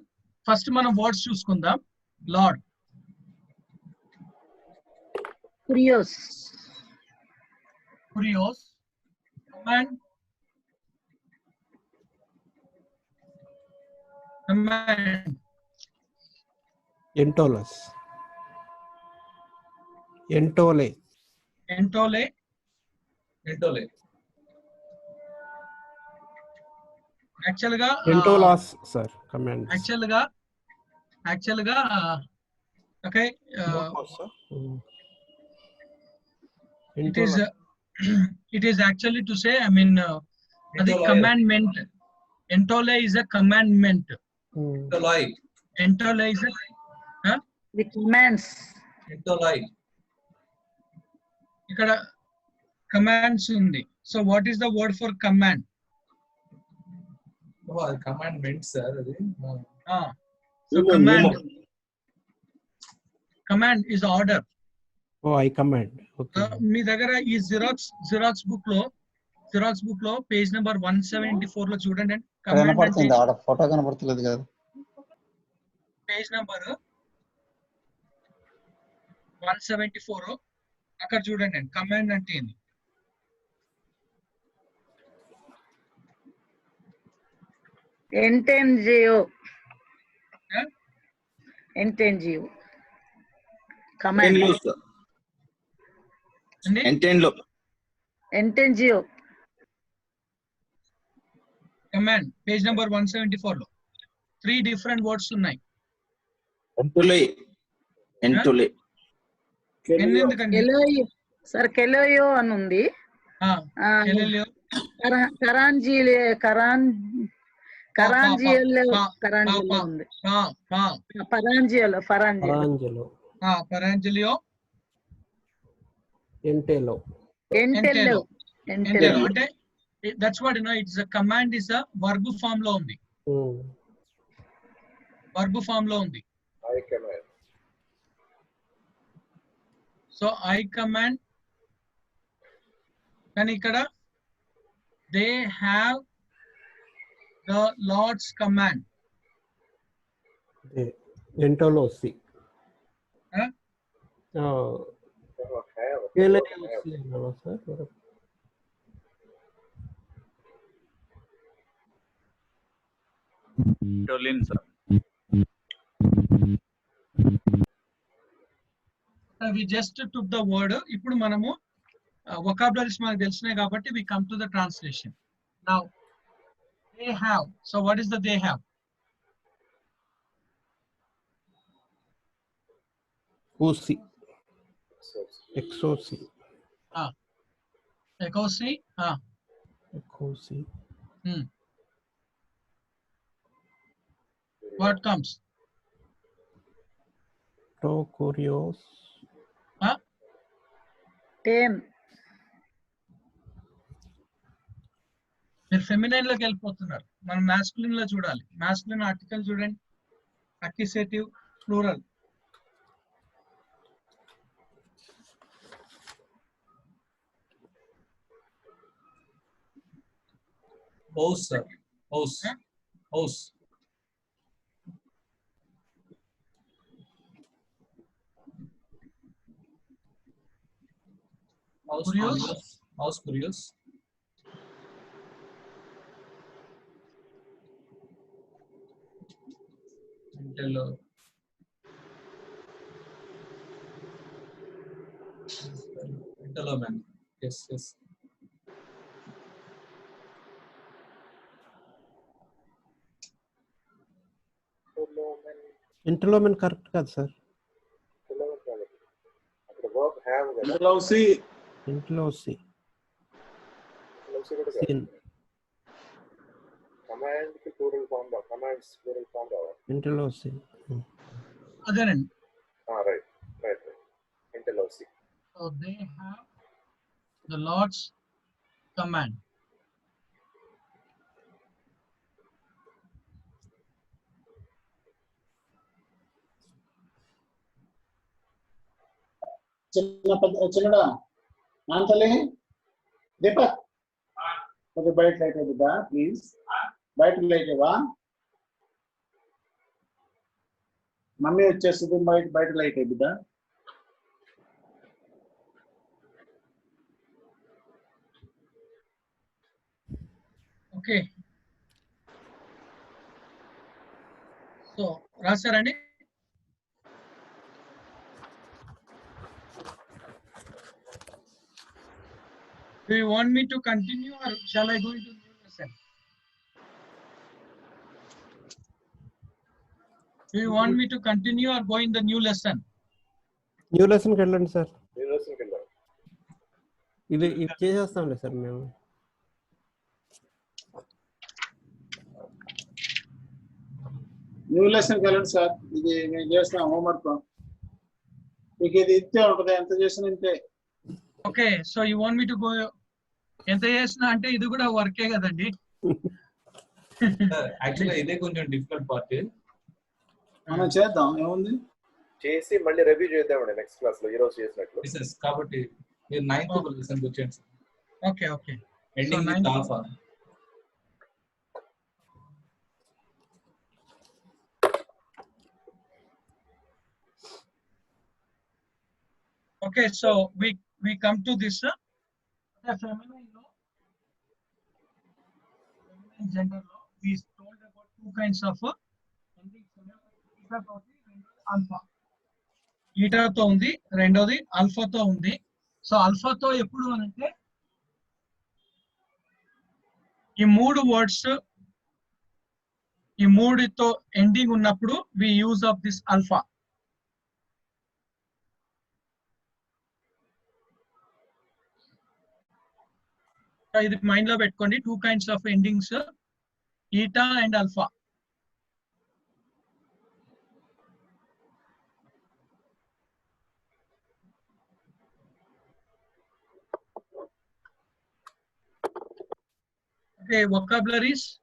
first మనం words చూసుకుందాం. Lord. Kurios. Command. Entolos. Entole. Actually ga Entolos, sir. Commands. Actually ga okay. It is actually to say, I mean, the commandment. Entole is a commandment. Entole is a The commands. ఇక్కడ commands ఉంది. So what is the word for command? commandment sir adi. So command is order. Oh, I command. Okay. మీ దగ్గర ఈ xerox book లో page number 174 లో చూడండి. కనపడుతుంది, ఆడ photo కనపడతలేదు కదా. పేజ్ నెంబర్ 174 అక్కడ చూడండి. కమాండ్ అంటే ఏంది? Entengio. Command. Entengio. Command page number 174 లో 3 different words ఉన్నాయి. ఎంటోలే Keloyo. Sir, Keloyo అని ఉంది. కరాంజియలో ఉంది. పరాంజియలో. Entelo. Entelo. Entelo. అంటే that's what it's a command is a verb form లో ఉంది. Verb form లో ఉంది. I command. So I command. కానీ ఇక్కడ they have the Lord's command. Entolosi. Huh? Entolin, sir. We just took the word. ఇప్పుడు మనము vocabularies మనకు తెలిసినాయి కాబట్టి we come to the translation. Now they have. So what is the they have? Exosi. Exosi. Exosi. Exosi. What comes? To curious. Tame. మీరు feminine లోకి వెళ్ళిపోతున్నారు. మనం masculine లో చూడాలి. మాస్కులిన్ ఆర్టికల్ చూడండి. అక్యుసేటివ్ plural. House, sir. House. House. House curious. House curious. Entaloman. Yes, yes. Entoloman correct కాదు sir. అక్కడ verb have కదా. Entolosi. Entolosi. Command కి plural form రా. Commands plural form రావాలి. Entolosi. అదేనండి. Right. Entolosi. So they have the Lord's command. చిన్నడా నాంతలే దీపక్ కొంచెం బయట లైట్ అవుతుందా ప్లీజ్ బయట లైట్ ఇవ్వా మమ్మీ వచ్చేస్తుంది బయట లైట్ అవుతుందా ఓకే సో రాశారండి Do you want me to continue or shall I go into new lesson? Do you want me to continue or go in the new lesson? New lesson కి వెళ్ళండి sir. New lesson కి వెళ్దాం. ఇది చేసేస్తాంలే sir మేము. New lesson కి వెళ్ళండి sir. ఇది నేను చేస్తాను హోంవర్క్. మీకు ఇది ఇంతే ఉంటుంది ఎంత చేసినా ఇంతే. Okay so you want me to go ఎంత చేసినా అంటే ఇది కూడా వర్కే కదండి. యాక్చువల్లీ ఇదే కొంచెం డిఫికల్ట్ పార్ట్. మనం చేద్దాం ఏముంది చేసి మళ్ళీ రివ్యూ చేద్దామండి నెక్స్ట్ క్లాస్ లో ఈ రోజు చేసినట్లు. కాబట్టి మీరు 9th లెసన్ వచ్చేయండి. Okay okay ending with offer. Okay, so we come to this feminine law, feminine gender law. We told about two kinds of endings. Alpha. Eta తో ఉంది, రెండోది ఆల్ఫా తో ఉంది. సో ఆల్ఫా తో ఎప్పుడు అంటే ఈ మూడు వర్డ్స్ ఈ మూడితో ఎండింగ్ ఉన్నప్పుడు we use of this alpha. ఇది మైండ్ లో పెట్టుకోండి. Two kinds of endings eta and alpha. Okay, vocabularies.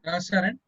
Rasaran.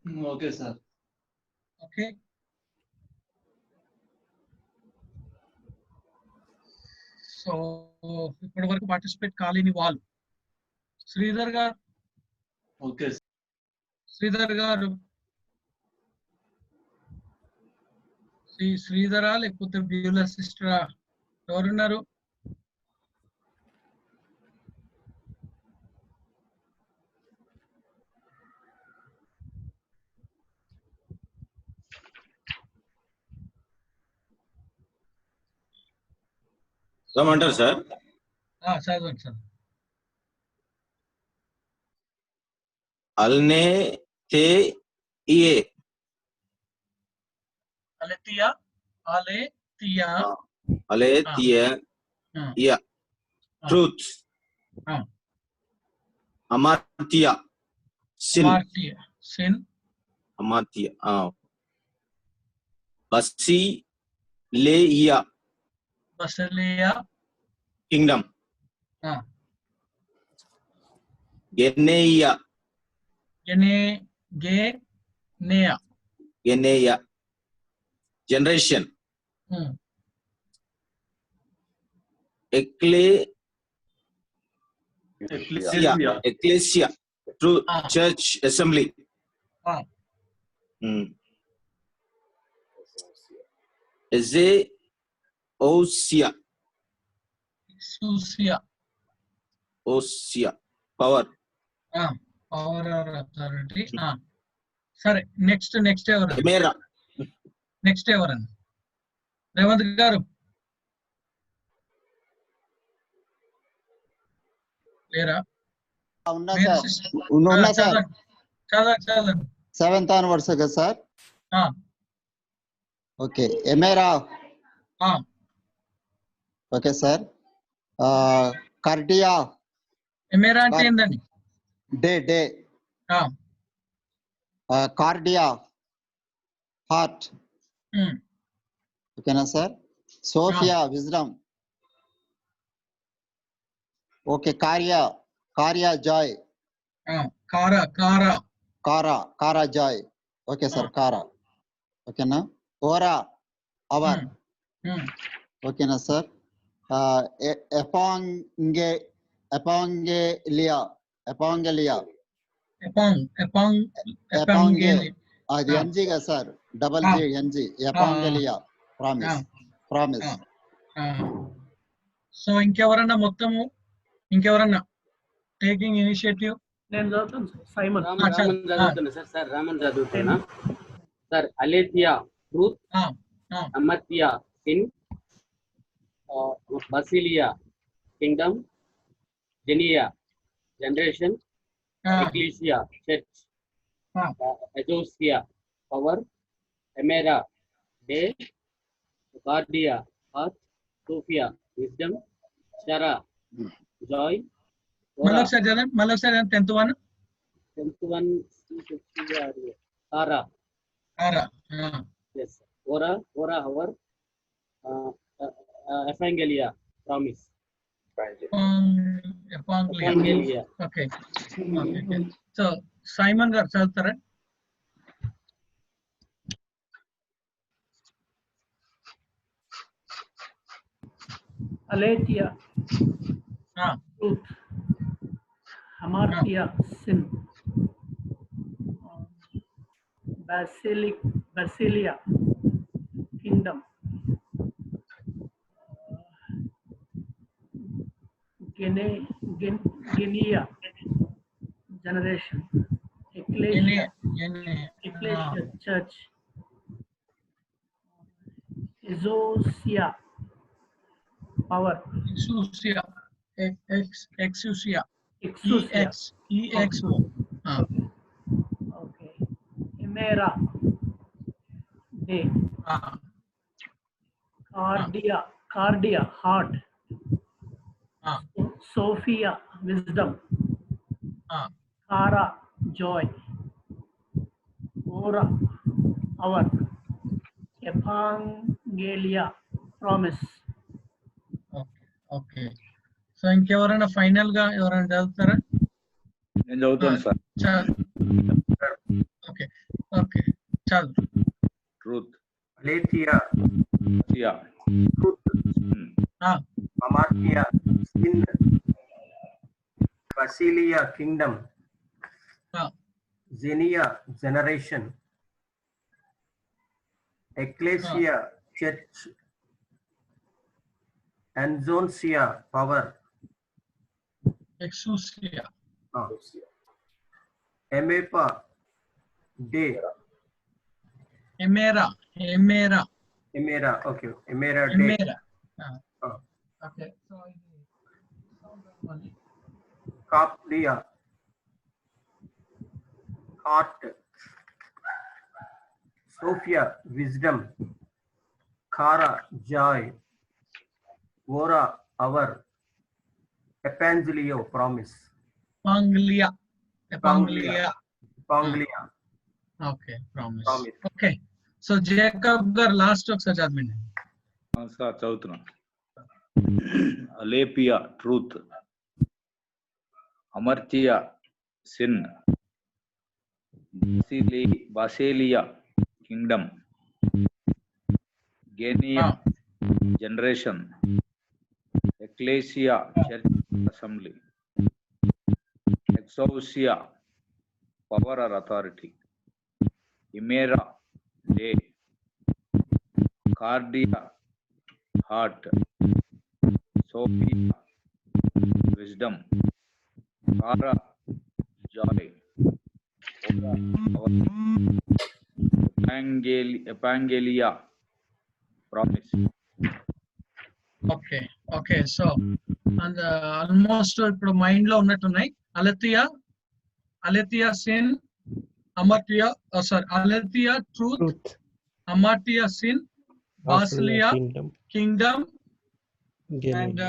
Okay, sir. Okay. So ఇప్పటి వరకు పార్టిసిపేట్ కాలేని వాళ్ళు శ్రీధర్ గారు. ఓకే. శ్రీధర్ గారు శ్రీధరా లేకపోతే బ్యూలా సిస్టరా ఎవరున్నారు? చదవమంటారు సార్? చదవండి sir. alne te ie. Aletia, aletia. Aletia, yeah. Truth. Amartya, sin. Amartya, sin. Amartya, Basileia, Basileia, kingdom. Geneia, Geneia, generation. Ecclesia, true church assembly. Exousia, Osia, power. Power or authority. సరే next ఎవరు? ఎమేరా. Next ఎవరన్నా? రేవంత్ గారు లేరా? ఉన్నా sir. చదవండి. 7th anniversary కదా sir? Okay. ఎమేరా. Okay sir. కార్డియా. ఎమేరా అంటే ఏందండి? డే. కార్డియా, హార్ట్. ఓకేనా సార్? సోఫియా, విజ్డమ్. ఓకే. కార్యా జాయ్. కారా జాయ్. Okay sir. కారా. ఓకేనా? ఓరా అవర్. ఓకేనా సార్? ఎపాంగెలియా. అది ఎన్జీ కదా సార్? Double G NG. ఎపాంగెలియా. ప్రామిస్. సో ఇంకెవరన్నా టేకింగ్ ఇనిషియేటివ్? నేను చదువుతాను సార్. సైమన్. రామన్ చదువుతున్నా సార్. అలేథియా, ట్రూత్. అమర్త్యా, సిన్. బసిలియా, కింగ్డమ్. జెనియా, జనరేషన్. ఎక్లీసియా, చర్చ్. ఎజోసియా, పవర్. ఎమేరా, డే. కార్డియా, హార్ట్. సోఫియా, విజ్డమ్. షరా, జాయ్. మళ్ళొకసారి 10th one. కారా. Yes. Ora, hour. Evangelia, promise. Evangelia. Okay. So Simon గారు చదువుతారా? Aletheia, truth. Hamartia, sin. Basilia, kingdom. Guinea, generation. Ecclesia, church. Exousia, power. Exousia. EXO. Okay. Emera, day. Cardia, heart. Sophia, wisdom. Kara, joy. Ora, hour. Evangelia, promise. Okay. So ఇంకెవరైనా final గా ఎవరైనా చదువుతారా? నేను చదువుతాను sir. Okay చాలు. Truth. అలేథియా, truth. అమార్తియా, sin. బసిలియా, కింగ్డమ్. జెనియా, జనరేషన్. ఎక్లేసియా, church. Anzoncia, power. Exousia. Emepa, day. Emera. Okay. Emera, day. Okay. So Cardia. heart. Sophia, wisdom. Kara, joy. Ora, hour. Evangelio, promise. Panglia. Panglia. Panglia. Okay, promise. Okay. So Jacob gar last ఒకసారి చదవండి. Sir చదువుతున్నా. అలేపియా truth, అమర్త్య sin, బాసేలియా kingdom, గేనియా generation, ఎక్లేసియా church assembly, ఎక్సౌసియా power or authority, ఇమేరా డే, కార్డియా హార్ట్, సోఫియా విజ్డమ్, కారా జాయ్, ఎపాంగేలియా promise. Okay okay so almost ఇప్పుడు మైండ్ లో ఉన్నట్టున్నాయి. అలెతియా సిన్, అమర్తియా అలెతియా ట్రూత్, అమర్తియా సిన్, బాసిలియా కింగ్డమ్, అండ్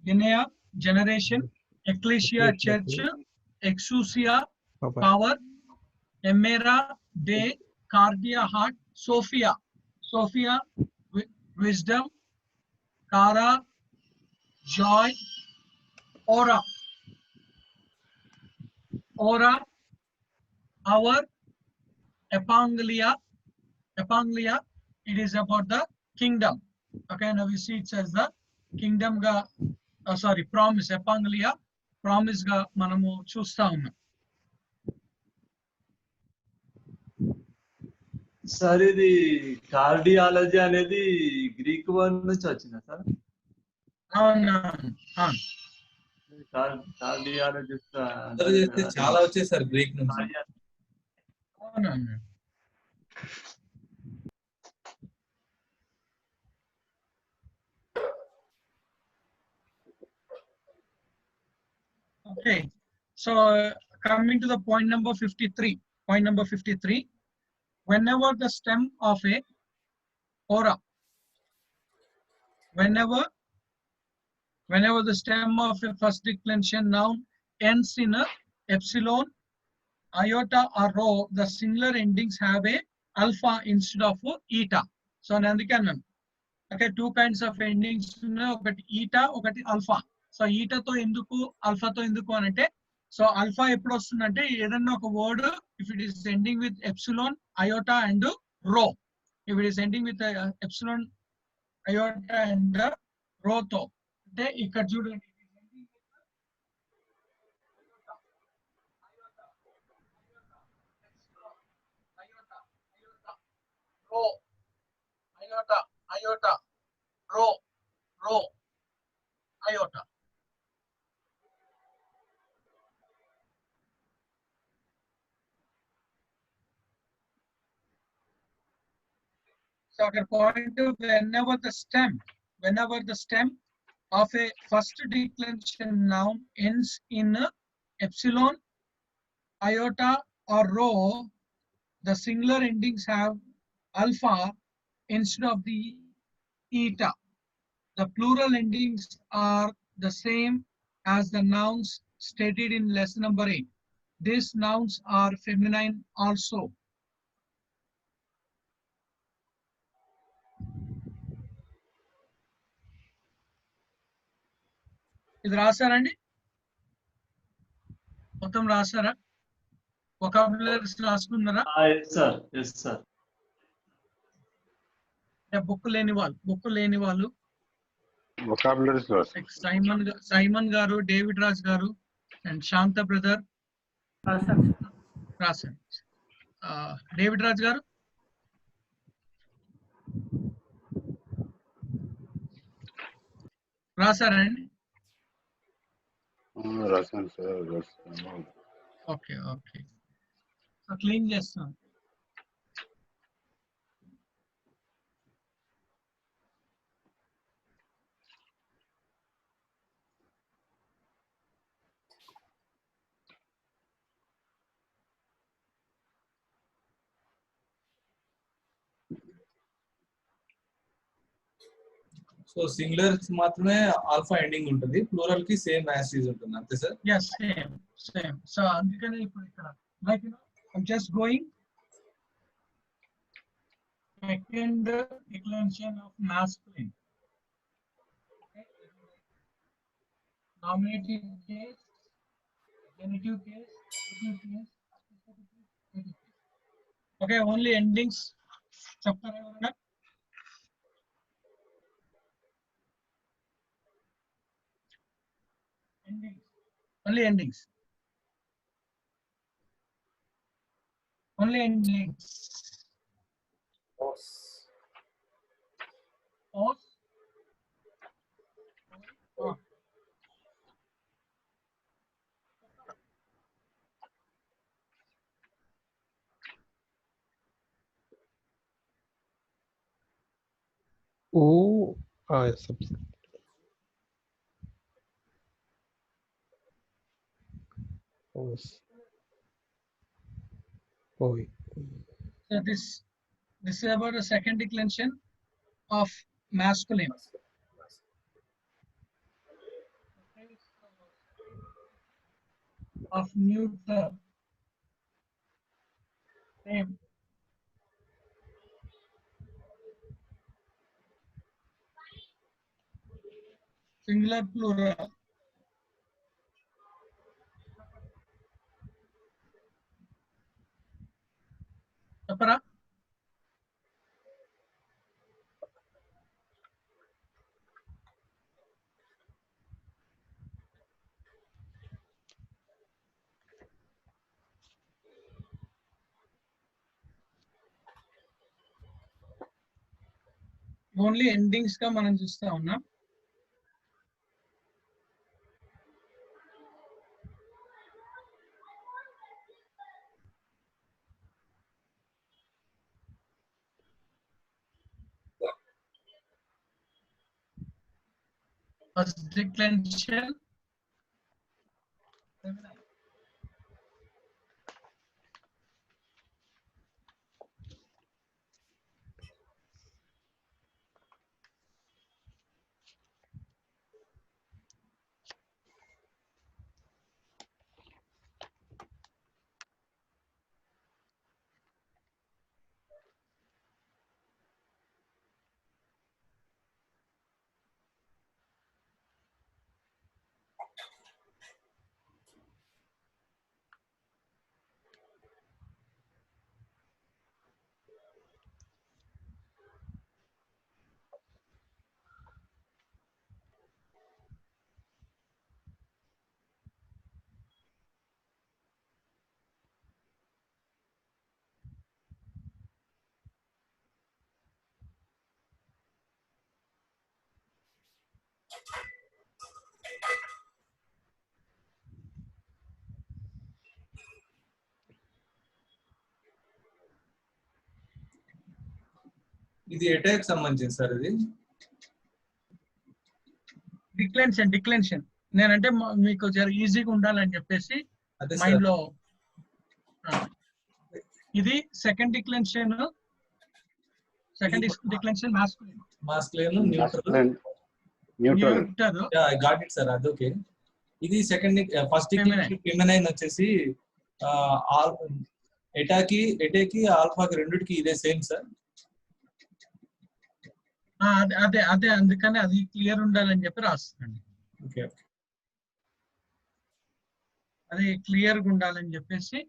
గినియా జనరేషన్, ఎక్లీషియా చర్చ్, ఎక్సూసియా పవర్, ఎమేరా డే, కార్డియా హార్ట్, సోఫియా wisdom, Kara, joy, aura, hour, epangelia. It is about the kingdom. Okay, now we see it says the kingdom ga, promise. Epangelia, promise ga manamu chusta unnam. Sir ఇది cardiology అనేది Greek word నుంచి వచ్చిందా sir? Cardiologist చాలా వచ్చాయి sir Greek నుంచి. Okay, so coming to the point number 53. Point number 53. Whenever the stem of a aura, whenever the stem of a first declension noun ends in a epsilon, iota or rho, the singular endings have a alpha instead of a eta. So nandikan okay, two kinds of endings ఉన్నాయి, ఒకటి eta, ఒకటి alpha. So eta తో ఎందుకు alpha తో ఎందుకు అంటే, so alpha ఎప్పుడు వస్తుందంటే ఏదన్నా ఒక word if it is ending with epsilon, iota and rho, if it is ending with epsilon, iota and rho తో అంటే ఇక్కడ చూడండి rho, iota, rho, iota. So according to whenever the stem of a first declension noun ends in epsilon, iota or rho, the singular endings have alpha instead of the eta. The plural endings are the same as the nouns stated in lesson number 8. These nouns are feminine also. ఇది రాశారండి, మొత్తం రాశారా? Vocabularies రాసుకున్నారా? Book లేని వాళ్ళు Simon గారు, David Raj గారు and Shanta brother రాశారు. David Raj గారు రాశారండి? రాశాను సార్. ఓకే క్లీన్ చేస్తాను. సో సింగులర్ మాత్రమే ఆల్ఫా ఎండింగ్ ఉంటుంది, ప్లూరల్ కి సేమ్ యాజ్ ఈజ్ ఉంటుంది అంతే సార్. yes same so అందుకనే ఇప్పుడు ఇక్కడ like you know I'm just going second declension of masculine. Okay, nominative case, genitive case, accusative case, accusative case. Okay, only endings చెప్తారా ఎవరైనా? endings, only endings, only endings. Os. Os. Oh. Oh, yes. Oh. So this is about the second declension of masculine. Of neuter. Same. Singular plural. చెప్పరా? Only endings గా మనం చూస్తా ఉన్నాం. First declension. ఇది attack సంబంధించింది sir. ఇది డిక్లెన్షన్ నేనంటే మీకు జర ఈజీగా ఉండాలని చెప్పేసి అదే మైండ్ లో. ఇది second declension masculine neutral. Yeah I got it sir. అది ఓకే. ఇది సెకండ్ ఫస్ట్ ఫెమినైన్ వచ్చేసి ఎటాకి ఆల్ఫాకి రెండిటికి ఇదే సేమ్ సార్. అదే అందుకని అది క్లియర్ ఉండాలని చెప్పి రాస్తుందండి. ఓకే, అది క్లియర్గా ఉండాలని చెప్పేసి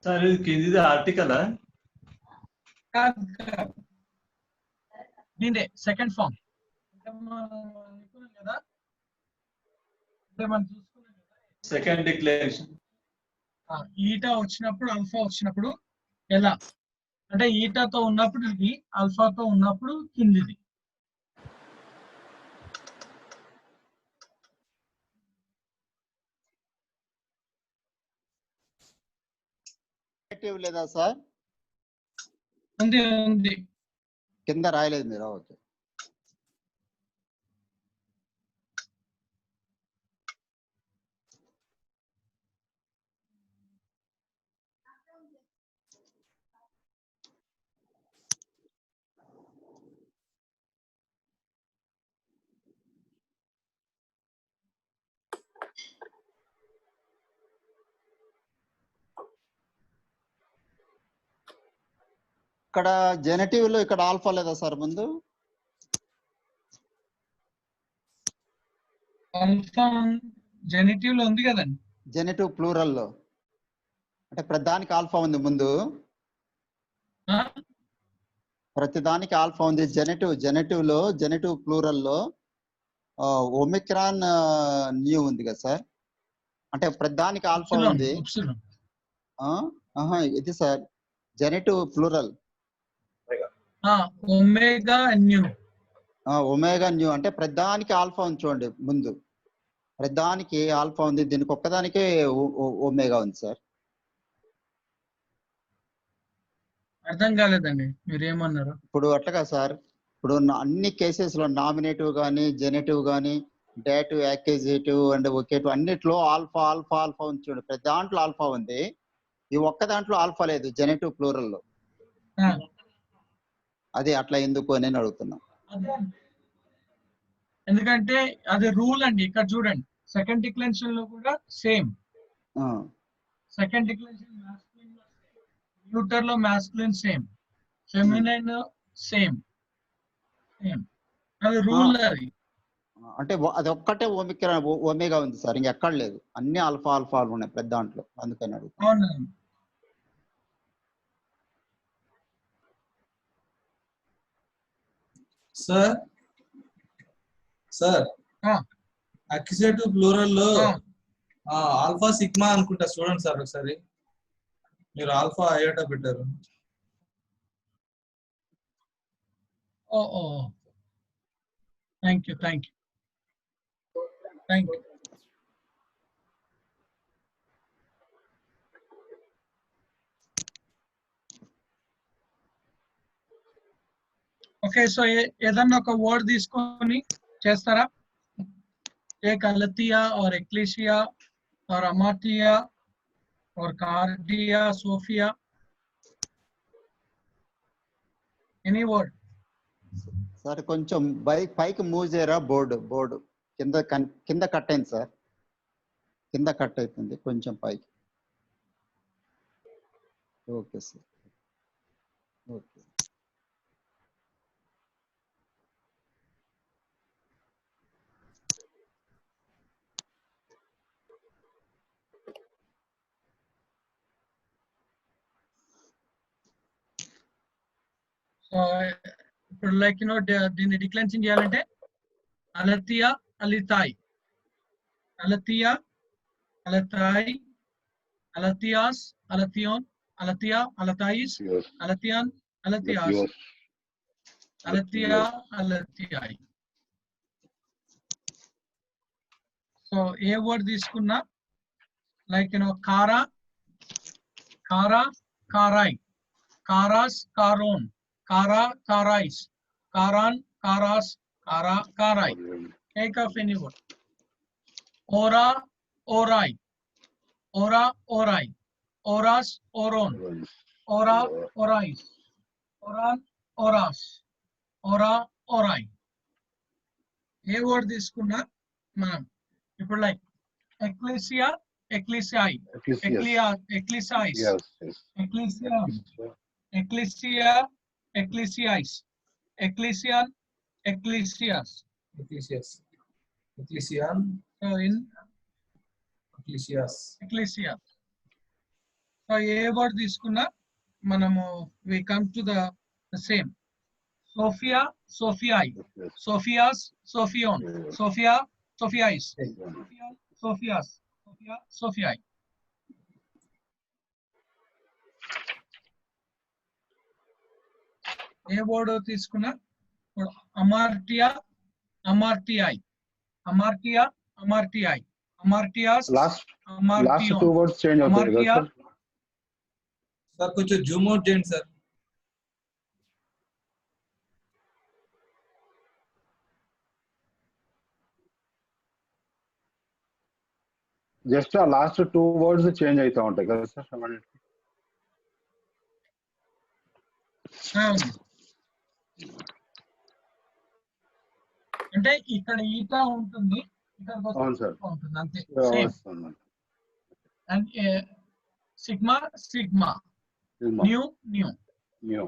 సార్ ఇది కిందిది ఆర్టికలా? దీనిదే సెకండ్ ఫామ్ కదా, మనం చూసుకున్నాం కదా సెకండ్ డిక్లరేషన్. ఈటా వచ్చినప్పుడు ఆల్ఫా వచ్చినప్పుడు ఎలా అంటే ఈటాతో ఉన్నప్పుడు ఇది, ఆల్ఫాతో ఉన్నప్పుడు కిందిది. లేదా సార్? ఉంది ఉంది, కింద రాయలేదు మీరు. ఓకే. ఇక్కడ జెనెటివ్ లో ఇక్కడ ఆల్ఫా లేదా సార్ ముందు? ఆల్ఫా జెనెటివ్ లో ఉంది కదండి. జెనెటివ్ ప్లూరల్ లో అంటే ప్రతిదానికి ఆల్ఫా ఉంది ముందు, ప్రతిదానికి ఆల్ఫా ఉంది. జెనెటివ్ లో జెనెటివ్ ప్లూరల్ లో ఒమిక్రాన్ న్యూ ఉంది కదా సార్, అంటే ప్రతిదానికి ఆల్ఫా ఉంది. ఇది సార్ జెనెటివ్ ప్లూరల్ ఒమేగా న్యూ అంటే ప్రతిదానికి ఆల్ఫా ఉంది చూడండి ముందు, ప్రతిదానికి ఆల్ఫా ఉంది, దీనికి ఒక్కదానికే ఒమేగా ఉంది సార్. అర్థం కాలేదండి మీరు ఏమన్నారు. ఇప్పుడు అట్లాగా సార్, ఇప్పుడు అన్ని కేసెస్ లో నామినేటివ్ కానీ జెనెటివ్ కానీ డేటివ్ యాక్యూజేటివ్ అండ్ ఒకేటివ్ అన్నిట్లో ఆల్ఫా ఆల్ఫా ఆల్ఫా ఉంది చూడండి, ప్రతి దాంట్లో ఆల్ఫా ఉంది. ఈ ఒక్క దాంట్లో ఆల్ఫా లేదు జెనెటివ్ ప్లూరల్ లో. అది అట్లా ఎందుకు అని అడుగుతున్నా. ఎందుకంటే అది రూల్ అండి. ఇక్కడ చూడండి సెకండ్ డిక్లరేషన్ లో కూడా సేమ్. సెకండ్ డిక్లరేషన్ న్యూటర్ లో మాస్కులిన్ సేమ్, ఫెమినైన్ సేమ్. అది రూల్. అది అంటే అది ఒక్కటే ఒమేగా ఉంది సార్, ఇంకెక్కడ లేదు. అన్ని ఆల్ఫా ఆల్ఫా ఉన్నాయి పెద్ద దాంట్లో, అందుకని అడుగుతున్నా. సార్ అక్యుజేటివ్ ప్లూరల్ లో ఆల్ఫా సిగ్మా అనుకుంటా, చూడండి సార్ ఒకసారి. మీరు ఆల్ఫా అయోటా పెట్టారు. Thank you. ఓకే, సో ఏదన్నా ఒక వర్డ్ తీసుకొని చేస్తారా? एक अलतिया और एक्लेसिया और अमातिया और kardia sophia, any word? Sir కొంచెం పైకి మూవ్ చేయరా? బోర్డు కింద కట్ అయింది సార్, కింద కట్ అవుతుంది కొంచెం పైకి. Okay sir, okay. సో ఇప్పుడు లైక్ దీన్ని డిక్లెన్సింగ్ చేయాలంటే అలతియా అలితాయి, అలతియా అలతాయి, అలతియాస్ అలతియోన్, అలతియా అలతాయిస్, అలతియాన్ అలతియాస్, అలతియా అలతియాయి. సో ఏ వర్డ్ తీసుకున్నా లైక్ కారా కారా కారాయ్, కారాస్ కారోన్, కారా కారాయిస్, కారాన్ కారాస్, కారా కారాయ్. Take off any word. Ora orai, ora orai, oras oron, ora orais, oran oras, ora orai. ఏ వర్డ్ తీసుకున్నా మనం ఇప్పుడు లైక్ ఎక్లీసియా ఎక్లీసియాయి, ఎక్లీసియాయిస్, ఎక్లీసియా ఎక్లీసియా ఎక్లీసియాయిస్, ఎక్లీసియాన్ ఎక్లీసియాస్, ఎక్లీసియాన్ so in ఎక్లీసియాస్. ecclesia. సో ఏ వర్డ్ తీసుకున్నా మనము we come to the same. సోఫియా, సోఫియాయ్, సోఫియాస్, సోఫియోన్, సోఫియా, సోఫియాయిస్, సోఫియాస్, సోఫియా, సోఫియాయ్. ఏ వర్డ్ తీసుకున్నా అమార్టియా, అమార్టియాయ్, అమార్టియా, అమార్టియాయ్, అమార్టియాస్, లాస్ట్ అమార్టియోన్, 2 వర్డ్స్ చేంజ్ అవుతాయి కదా అమార్టియా. సార్? సార్ కొంచెం జూమ్ అవుట్ చేయండి సార్. జస్ట్ ఆ లాస్ట్ 2 వర్డ్స్ చేంజ్ అవుతా ఉంటాయి కదా సార్? అంటే ఇక్కడ ఈటా ఉంటుంది, ఇక్కడ అవును సార్. ఉంటుంది అంతే. Same. And sigma, sigma, new, new. New.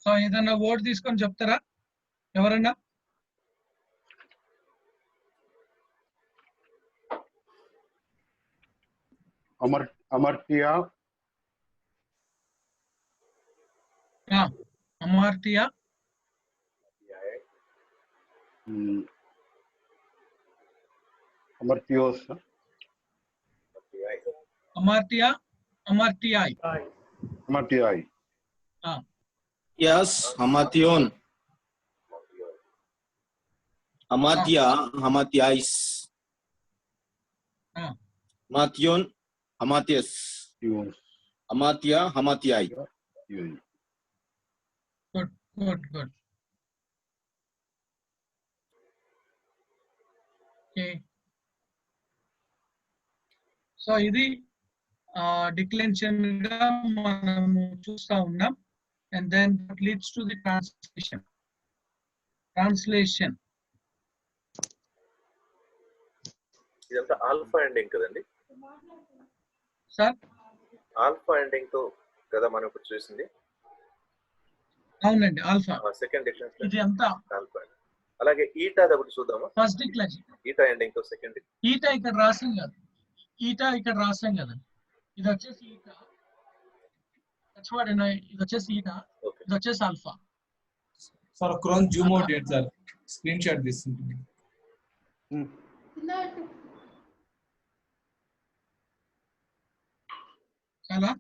So ఏదైనా వర్డ్ తీసుకొని చెప్తారా ఎవరన్నా? అమర్టియా, అమార్టియా, అమర్టియోస్, అమార్టియా, అమార్టియాయ్, అమర్టియాయ్. Yes, Hamatyon. Hamatya, Hamatyais. Hamatyon, Hamatyas. Hamatya, Hamatyai. Good good good. So ఇది డిక్లెన్షన్ గా మనము చూస్తా ఉన్నాం. And then that leads to the translation. Translation. ఇదంతా ఆల్ఫా ఎండింగ్ కదండి సార్? ఆల్ఫా ఎండింగ్ తో కదా మనం ఇప్పుడు చూసింది. అవునండి, ఆల్ఫా. సెకండ్ డిక్లెన్షన్ ఇది అంతా ఆల్ఫా. అలాగే ఈటా ఒకటి చూద్దామా? ఫస్ట్ డిక్లెన్షన్. ఈటా ఎండింగ్ తో సెకండ్. ఈటా ఇక్కడ రాసాం కదా, ఈటా ఇక్కడ రాసాం కదా. ఇది వచ్చేసి ఈటా, ఇది వచ్చేసి ఈటా, ఇది వచ్చేసి alpha. Sir crown Zoom out చేయండి సార్, స్క్రీన్ షాట్ తీసుకుంటుంది. చాలా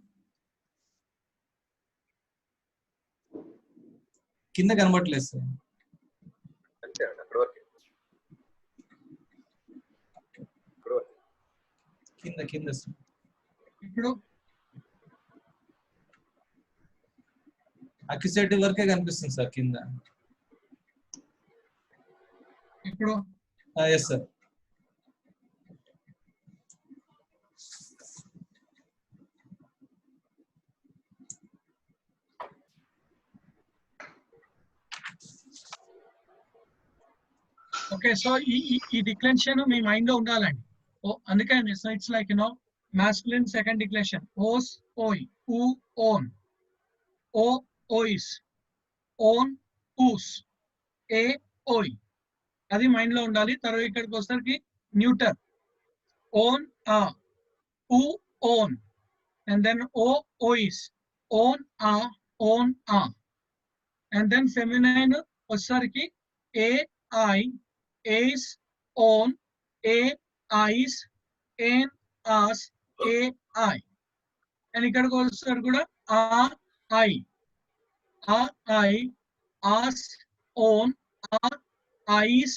కింద కనబడట్లేదు సార్. అంతే అండి, అక్కడ వరకు. కింద కింద సార్. ఇప్పుడు అక్యుసేటివ్ వరకే కనిపిస్తుంది సార్ కింద. ఇప్పుడు ఎస్ సార్. ఓకే, సో ఈ డిక్లెన్షన్ మీ మైండ్ లో ఉండాలండి. అందుకని so it's like masculine second declension. Os, oi, u, on, o, ois, on, us, a, oi. అది మైండ్ లో ఉండాలి. తర్వాత ఇక్కడికి వచ్చేసరికి న్యూటర్, ఓన్, ఆ, u, on, and then o, ois, on, a, on, a, and then feminine వచ్చేసరికి a, I, is, on, a, is, an, as, a, I. And ఇక్కడికి వచ్చేసరికి కూడా ఆ, I, as, on, a, is,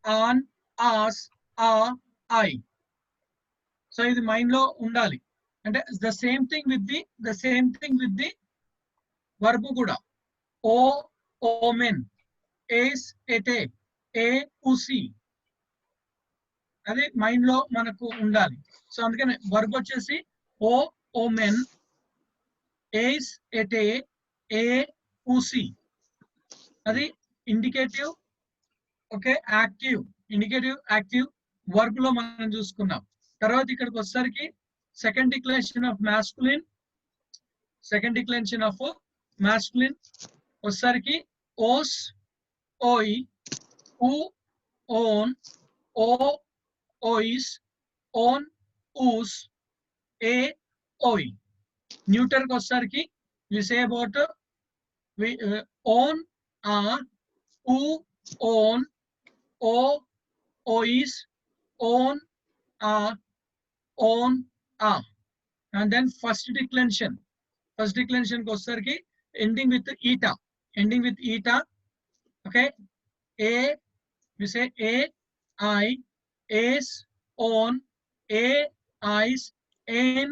an, as, a, I. So ఇది mind లో ఉండాలి. అంటే the same thing with the verb కూడా. ఓ, ఓమెన్, ఏస్, ఎటే, ఏ, ఉసి, అది మైండ్ లో మనకు ఉండాలి. సో అందుకని వర్బ్ వచ్చేసి ఓ, ఓమెన్, ఏస్, ఎటే, ఏ, ఉసి, అది indicative. Okay, active, indicative, active verb లో మనం చూసుకున్నాం. తర్వాత ఇక్కడికి వచ్చేసరికి సెకండ్ డిక్లరేషన్ ఆఫ్ మాస్కులిన్, వచ్చేసరికి ఓస్, oi, u, on, o, ois, on, us, a, oi. Neuter వచ్చేసరికి we say about on, u, on, o, ois, on, on, and then first declension వచ్చేసరికి ending with eta, okay. A, we say a, I, as, on, a, eyes, n,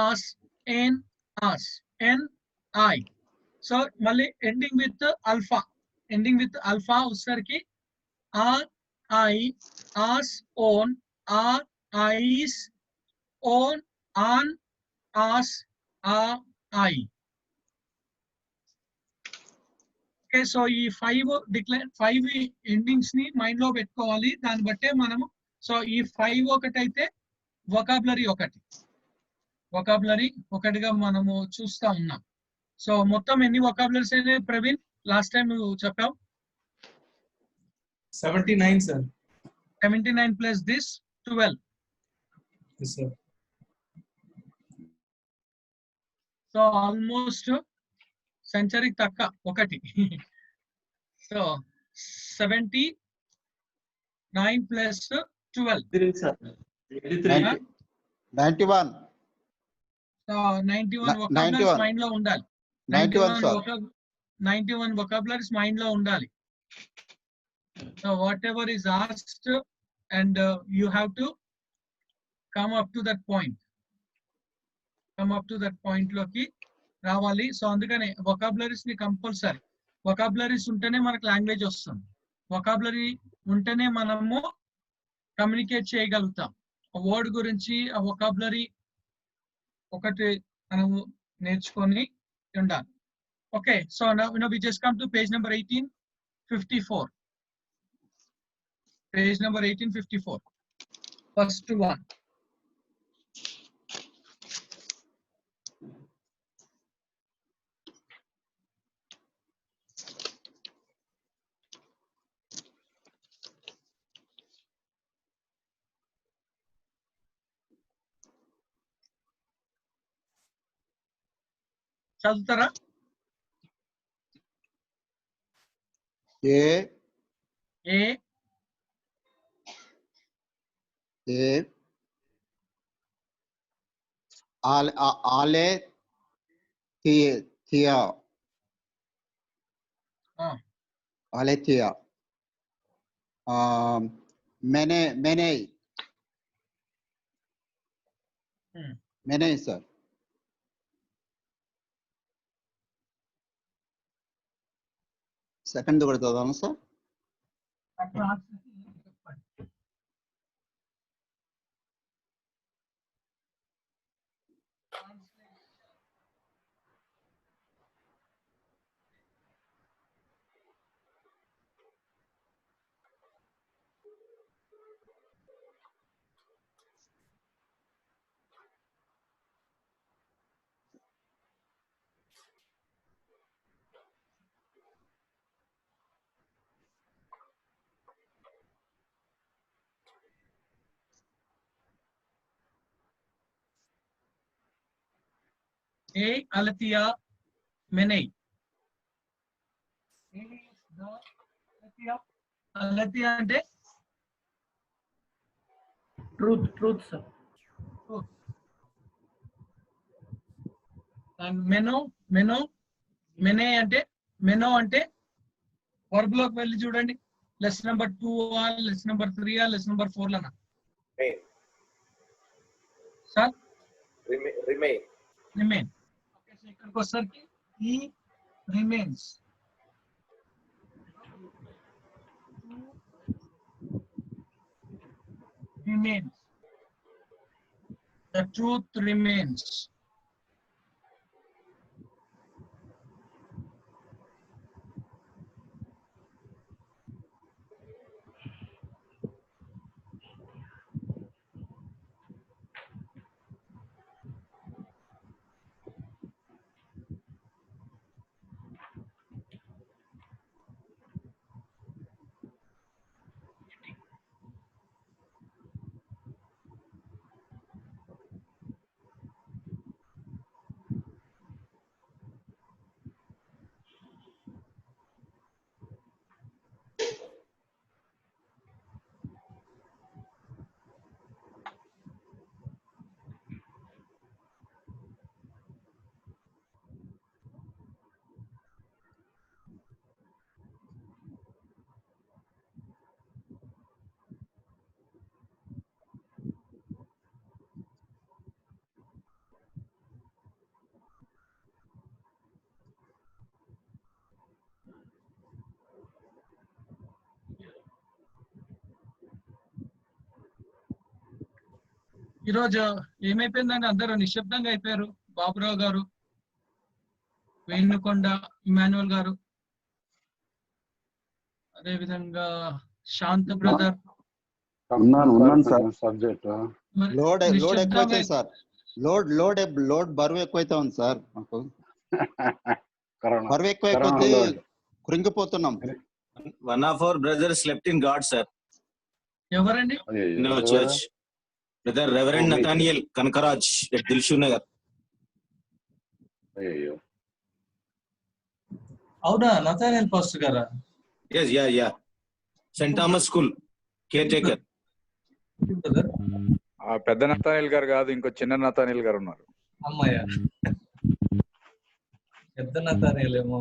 as, n, as, n, I. So mali ending with alpha వచ్చేసరికి r, I, as, on, r, eyes, on, an, as, I. Okay, so ఈ 5 endings ని mind లో పెట్టుకోవాలి. దాన్ని బట్టే మనము so ఈ 5 ఒకటైతే వొకాబులరీ ఒకటిగా మనము చూస్తా ఉన్నాం. సో మొత్తం ఎన్ని వొకాబులరీస్ అయితే ప్రవీణ్ లాస్ట్ టైం నువ్వు చెప్పావు? 79 sir. 79 plus this 12. Yes, sir. So almost century తక్క ఒకటి. So 79 plus 12 91. So 91 vocabularies mind లో ఉండాలి. 91 వొకాబులరీస్ మైండ్ లో ఉండాలి. So what ever is asked and you have to come up to that point లోకి రావాలి. సో అందుకనే వొకాబులరీస్ ని కంపల్సరీ, వొకాబులరీస్ ఉంటేనే మనకు లాంగ్వేజ్ వస్తుంది. వొకాబులరీ ఉంటేనే మనము కమ్యూనికేట్ చేయగలుగుతాం. వర్డ్ గురించి ఆ వొకాబులరీ ఒకటి మనము నేర్చుకొని ఉండాలి. Okay, so now we just come to page number 1854. Page number 1854. First one. చదువుతారా? ఏ ఏ ఏ ఆలే థియా ఆలెథియా మెనే సార్. సెకండ్ కూడా చదవాలా సార్? ఏ అలతియా మెనై. అలతియా అంటే ట్రూత్ సార్. అండ్ మెనే అంటే వర్బ్ లోకి వెళ్ళి చూడండి. Lesson number 2 lesson number 3 lesson number 4 లనా సార్? రిమైన్. ఓకే, సో ఇక్కడికి వచ్చేసరికి ఈ రిమైన్స్. The truth remains. ఈరోజు ఏమైపోయిందని అందరూ నిశ్శబ్దంగా అయిపోయారు. బాబురావు గారు, వేణుకొండ, ఇమాన్యువల్ గారు, అదే విధంగా శాంత బ్రదర్. ఉన్నాను సార్ సబ్జెక్ట్. లోడ్ ఎక్కువైతే సార్, లోడ్ బరువు ఎక్కువైతే ఉంది సార్. మాకు బరువు ఎక్కువైపోతే కృంగిపోతున్నాం. One of our brothers slept in God, sir. ఎవరండి? In our church. Brother Reverend Nathaniel Kankaraj at Dilshu Nagar. అయ్యో అవునా, నథానియల్ పాస్టర్ గారా? Yes, yeah. St. Thomas School caretaker. ఆ పెద్ద నతానిల్ గారు కాదు, ఇంకో చిన్న నతానిల్ గారు ఉన్నారు. అమ్మయ్య, పెద్ద నథానియల్ ఏమో.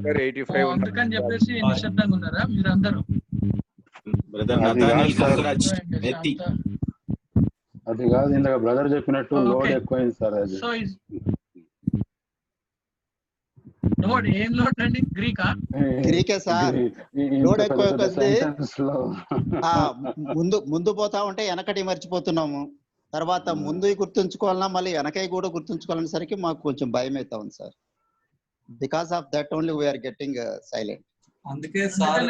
గారు 85 అందుకని చెప్పేసి నిశ్శబ్దంగా ఉన్నారా మీరందరూ? Brother Nathaniel Kankaraj. అది కాదు, ఇందాక బ్రదర్ చెప్పినట్టు లోడ్ ఎక్కువైంది సార్. అది సో లోడ్ ఏం లోడ్ అండి? గ్రీకే సార్. లోడ్ ఎక్కువ ముందు పోతా ఉంటే వెనకటి మర్చిపోతున్నాము. తర్వాత ముందు గుర్తుంచుకోవాలన్నా మళ్ళీ వెనకై కూడా గుర్తుంచుకోవాలని సరికి మాకు కొంచెం భయం అవుతా ఉంది sir. Because of that only we're getting silent. అందుకే సార్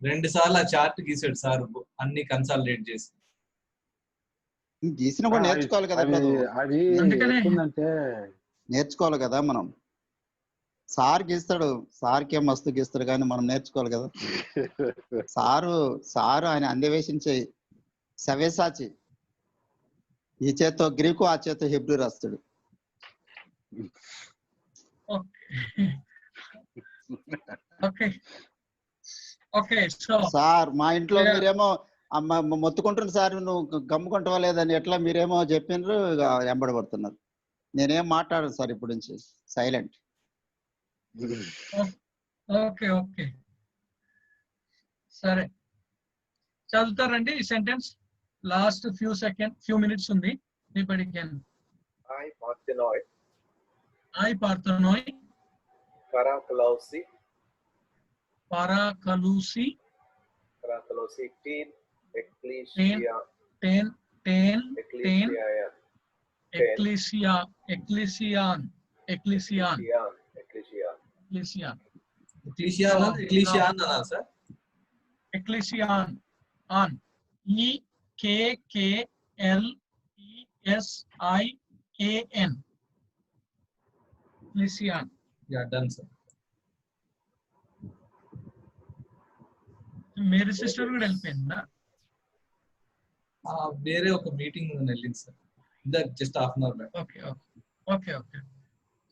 2 సార్లు ఆ చార్ట్ గీసాడు సార్, అన్ని కన్సాలిడేట్ చేసి. గీసిన కూడా నేర్చుకోవాలి కదా, నేర్చుకోవాలి కదా మనం. సార్ గీస్తాడు, సార్కి ఏం మస్తు గీస్తాడు, కానీ మనం నేర్చుకోవాలి కదా. సారు ఆయన అందేవేశించే సవేసాచి, ఈ చేత్తో గ్రీకు, ఆ చేత్తో హెబ్రూ రాస్తాడు. సార్ మా ఇంట్లో మీరేమో మొత్తుకుంటున్నారు సార్, నువ్వు గమ్ముకుంటావా లేదని. ఎట్లా మీరేమో చెప్పిండ్రు, ఎంబడబడుతున్నారు. నేనేం మాట్లాడను సార్ ఇప్పుడు నుంచి, సైలెంట్. ఓకే సరే, చదువుతారండి ఈ సెంటెన్స్. లాస్ట్ ఫ్యూ మినిట్స్ ఉంది. Anybody can. I parthenoi parakalusi ten ecclesian on EKKLESIAN ecclesian. Yeah, done sir. Mary sister కూడా వెళ్ళిపోయిందా? వేరే ఒక మీటింగ్ వెళ్ళింది సార్, ఇందాక just half an hour back. Okay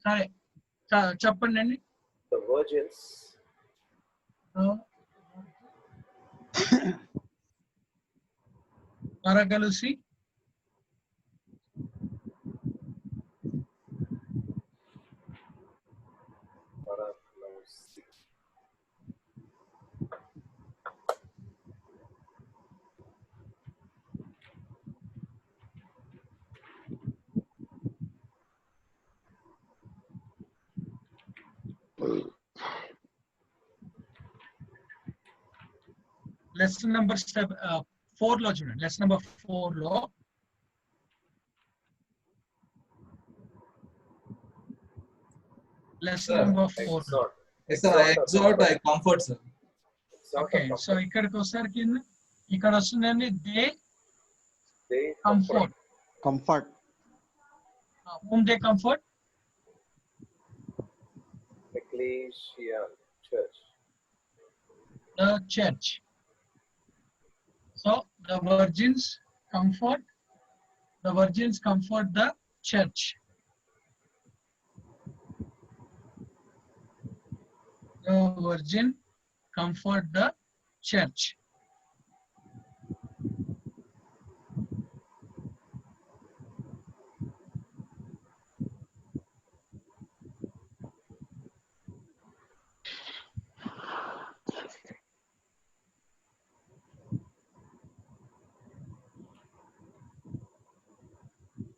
సరే, చెప్పండి అండి. The virgins parakalusi lesson number 4 లో చూడండి. లెసన్ నెంబర్ 4 లో ఓకే. సో ఇక్కడికి వచ్చేసరికి ఇక్కడ వస్తుందండి they comfort. whom they comfort? Ecclesia, church. The church. So the virgins comfort the church. The virgin comfort the church.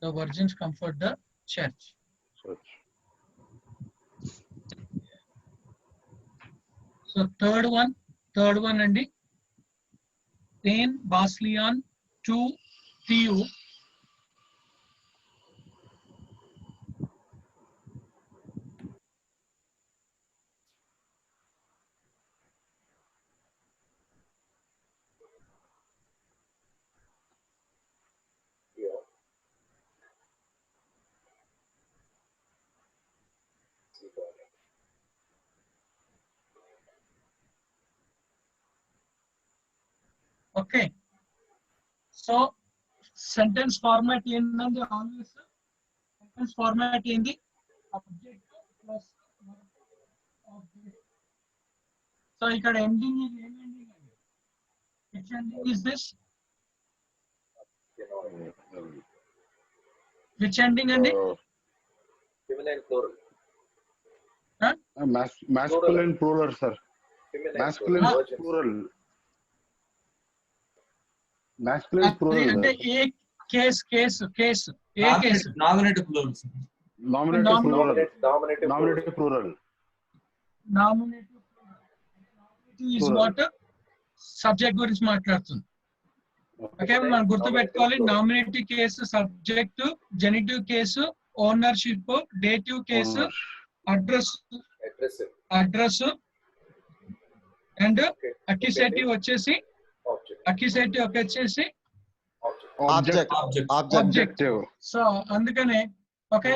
The virgins comfort the church. So third one అండి, ten baslion to TU. Okay. So sentence format ఏంటంటే always sentence format ఏంది object plus object. So ఇక్కడ ending is ఏం ending అండి? Which ending is this? Which ending అండి? Feminine plural. Huh? Masculine plural, sir. Masculine plural. Masculine plural. అంటే ఏ case ఏ case nominative plural. Nominative plural. Nominative plural. Nominative is what subject గురించి మాట్లాడుతుంది. Okay, మనం గుర్తుపెట్టుకోవాలి. Nominative case subject, genitive case ownership, dative case address and accusative వచ్చేసి object. So అందుకనే okay,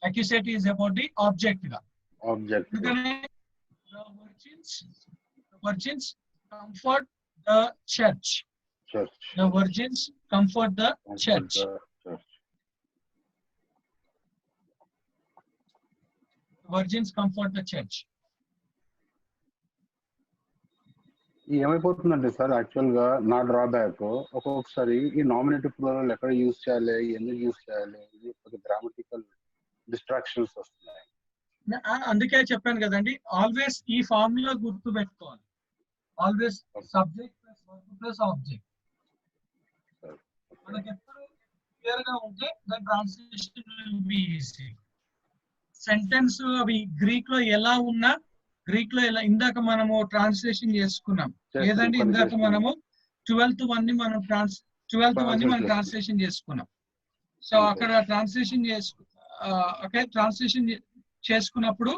accusative is about the object ga. అందుకనే the virgins comfort the church. The virgins comfort the church. Virgins comfort the church. ఏమైపోతుందంటే sir, actual గా నా drawback ఒక్కొక్కసారి ఈ nominative plural ఎక్కడ use చేయాలి, ఎందుకు యూజ్ చేయాలి, ఇది గ్రామటికల్ డిస్ట్రాక్షన్స్ వస్తున్నాయి. అందుకే చెప్పాను కదండి, ఆల్వేస్ ఈ ఫార్ములా గుర్తు పెట్టుకోవాలి. Always subject plus object. మనకి ఎప్పుడు క్లియర్ గా ఉంటే the translation will be easy. Sentence అవి గ్రీక్ లో ఎలా ఉన్నా, గ్రీక్ లో ఎలా ఇందాక మనము ట్రాన్స్లేషన్ చేసుకున్నాం లేదండి, ఇందాక మనము 12th one ని మనం ట్రాన్స్లేషన్ చేసుకున్నాం. సో అక్కడ ట్రాన్స్లేషన్ చేసుకున్నప్పుడు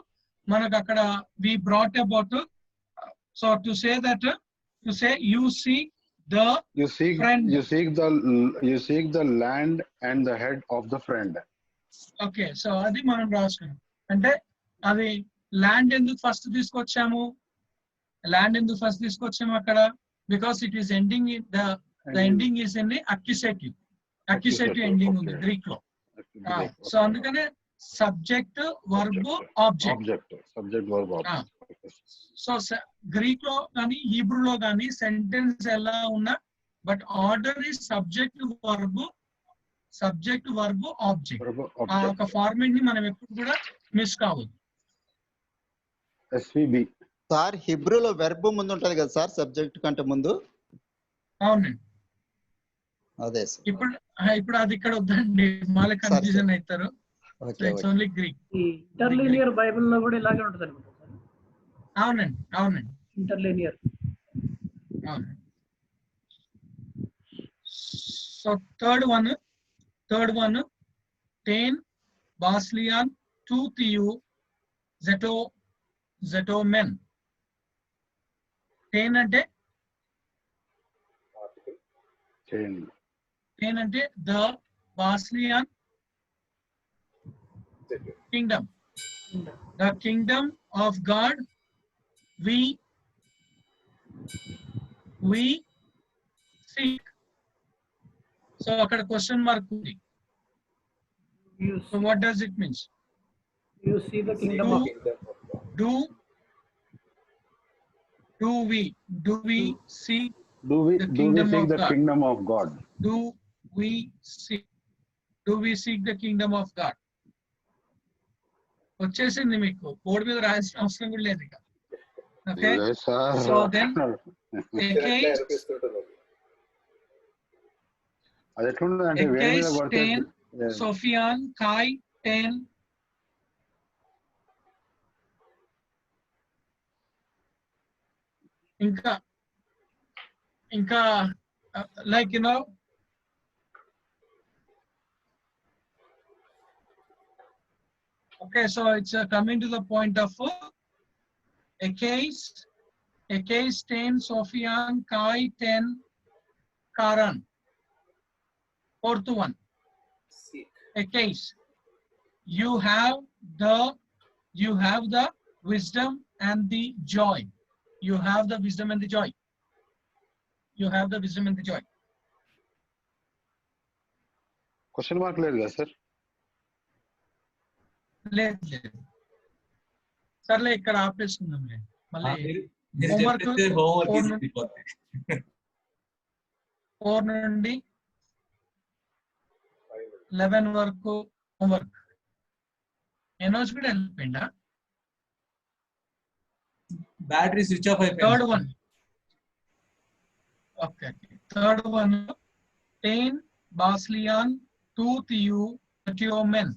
మనకు అక్కడ we brought about, so to say you seek the land and the head of the friend. Okay, so అది మనం రాసుకున్నాం. అంటే అది ల్యాండ్ ఎందుకు ఫస్ట్ తీసుకొచ్చాము అక్కడ, because it is ending the ending is in the accusative ending ఉంది Greek లో. సో అందుకనే subject verb object. So Greek లో కానీ హీబ్రూలో కానీ సెంటెన్స్ ఎలా ఉన్నా, but order is subject verb object. ఆ ఒక ఫార్మేట్ ని మనం ఎప్పుడు కూడా మిస్ కావద్దు. SVB సార్, హిబ్రూలో వెర్బ్ ముందు ఉంటది కదా సార్, సబ్జెక్ట్ కంటే ముందు. అవునండి, అదే ఇప్పుడు అది ఇక్కడ వద్దండి, మళ్ళీ కన్ఫ్యూజన్ అవుతారు. It's only Greek. Interlinear Bible లో కూడా ఇలాగే ఉంటుంది అనుకుంటా సార్. అవునండి ఇంటర్లీనియర్. సో థర్డ్ వన్ టెన్ బాస్లియాన్ 2 TU జెటోమెన్. టెన్ అంటే ద బాస్లియాన్ kingdom, the kingdom of God we seek. So akkada question mark undi. So what does it means? You see the kingdom of do we seek the kingdom of God? Do we seek the kingdom of God? వచ్చేసింది మీకు, board మీద రాయాల్సిన అవసరం కూడా లేదు ఇక. Okay, so then అది ఎట్లుండదు అంటే వేడి మీద Ekes పడితే 10, Sophian, Kai 10. Inka, like okay, so it's coming to the point of Ekes 10, Sophian, Kai 10, Karan. Fourth one. Ekes. You have the wisdom and the joy. You have the wisdom and the joy. You have the wisdom and the joy. Question mark లేదు కదా sir? లేదు సర్లే ఇక్కడ ఆపేసుకుందాంలే. మళ్ళీ homework 4 నుండి 11 వరకు homework. ఎనోజ్ కూడా వెళ్ళిపోయిందా? బ్యాటరీ స్విచ్ ఆఫ్ అయిపోయింది. Third one. Okay, third one 10 Baslian, 2 Thiu, Theomen.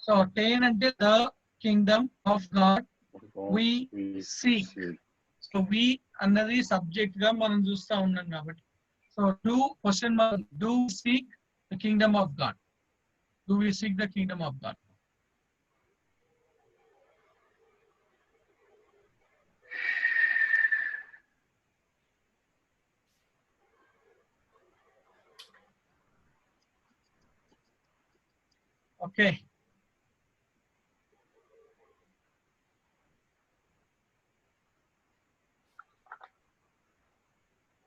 So 10 అంటే the kingdom of God we seek. So we అన్నది సబ్జెక్ట్ గా మనం చూస్తా ఉన్నాం కాబట్టి, so do question mark, do seek the kingdom of God. Do we seek the kingdom of God? Okay.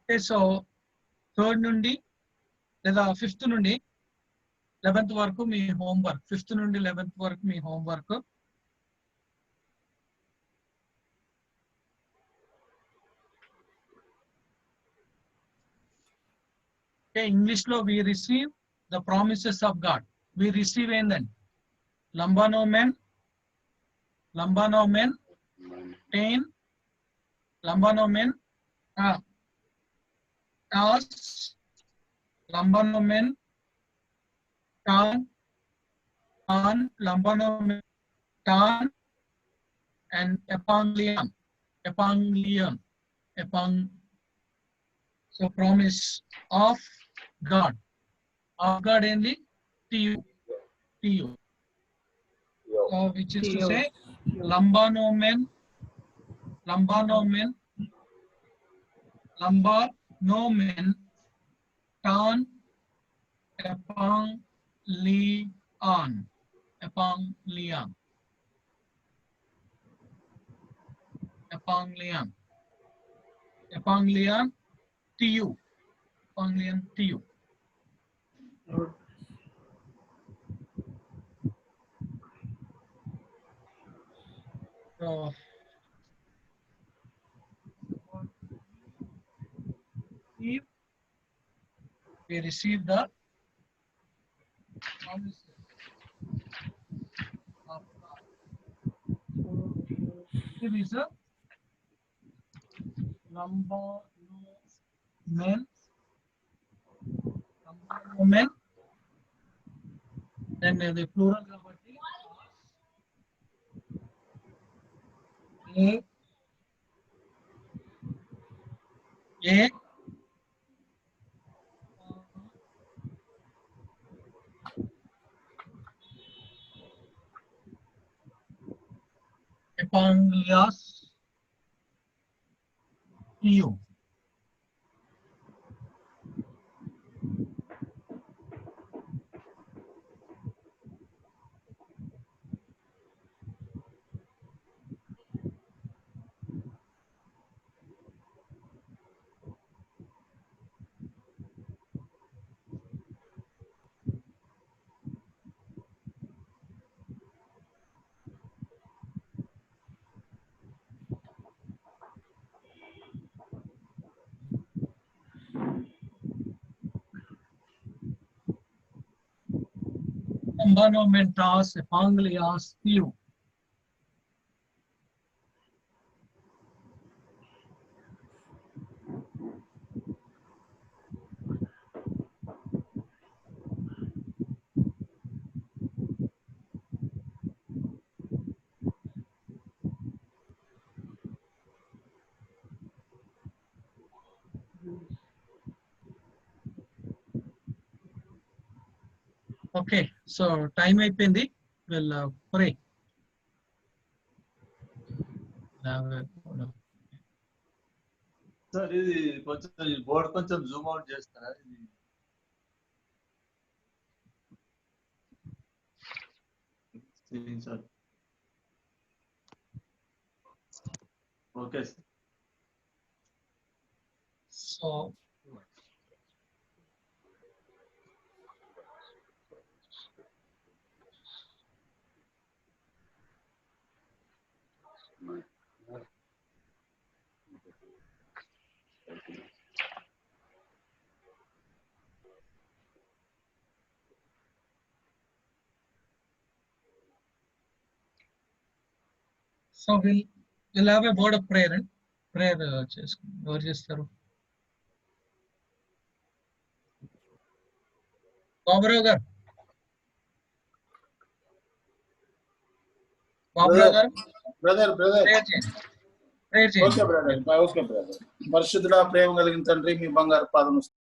Okay, so third నుండి లేదా 5th నుండి 11th వరకు మీ హోంవర్క్. 5th నుండి 11th వరకు మీ హోంవర్క్. Okay, English లో we receive the promises of God. We receive ఏందండి? Lambanomen 10, Lambanomen Tas, Lambanomen Tan, Lambanomen Tan, and Epanglion. So promise of God. Of God only to you. Which is to say Lambanomen Tan, Epanglion to you. So we receive the promises of God. It is a Lambanomen, then the plural కాబట్టి Epanglios you. Lambanomentas, Epanglios you. Okay so time అయిపోయింది. Will pray. Sir ఇది కొంచెం board కొంచెం zoom out చేస్తారా? ఇది sir okay sir. So so will have a word of prayer and prayer చేసుకుందాం. ఎవరు చేస్తారు? బాబురావు గారు. బాబురావు గారు బ్రదర్ ప్రేయర్ చేయండి. ప్రేయర్ చేయండి. Okay brother. పరిశుద్ధుడా, ప్రేమ కలిగిన తండ్రి, మీ బంగారు పాదము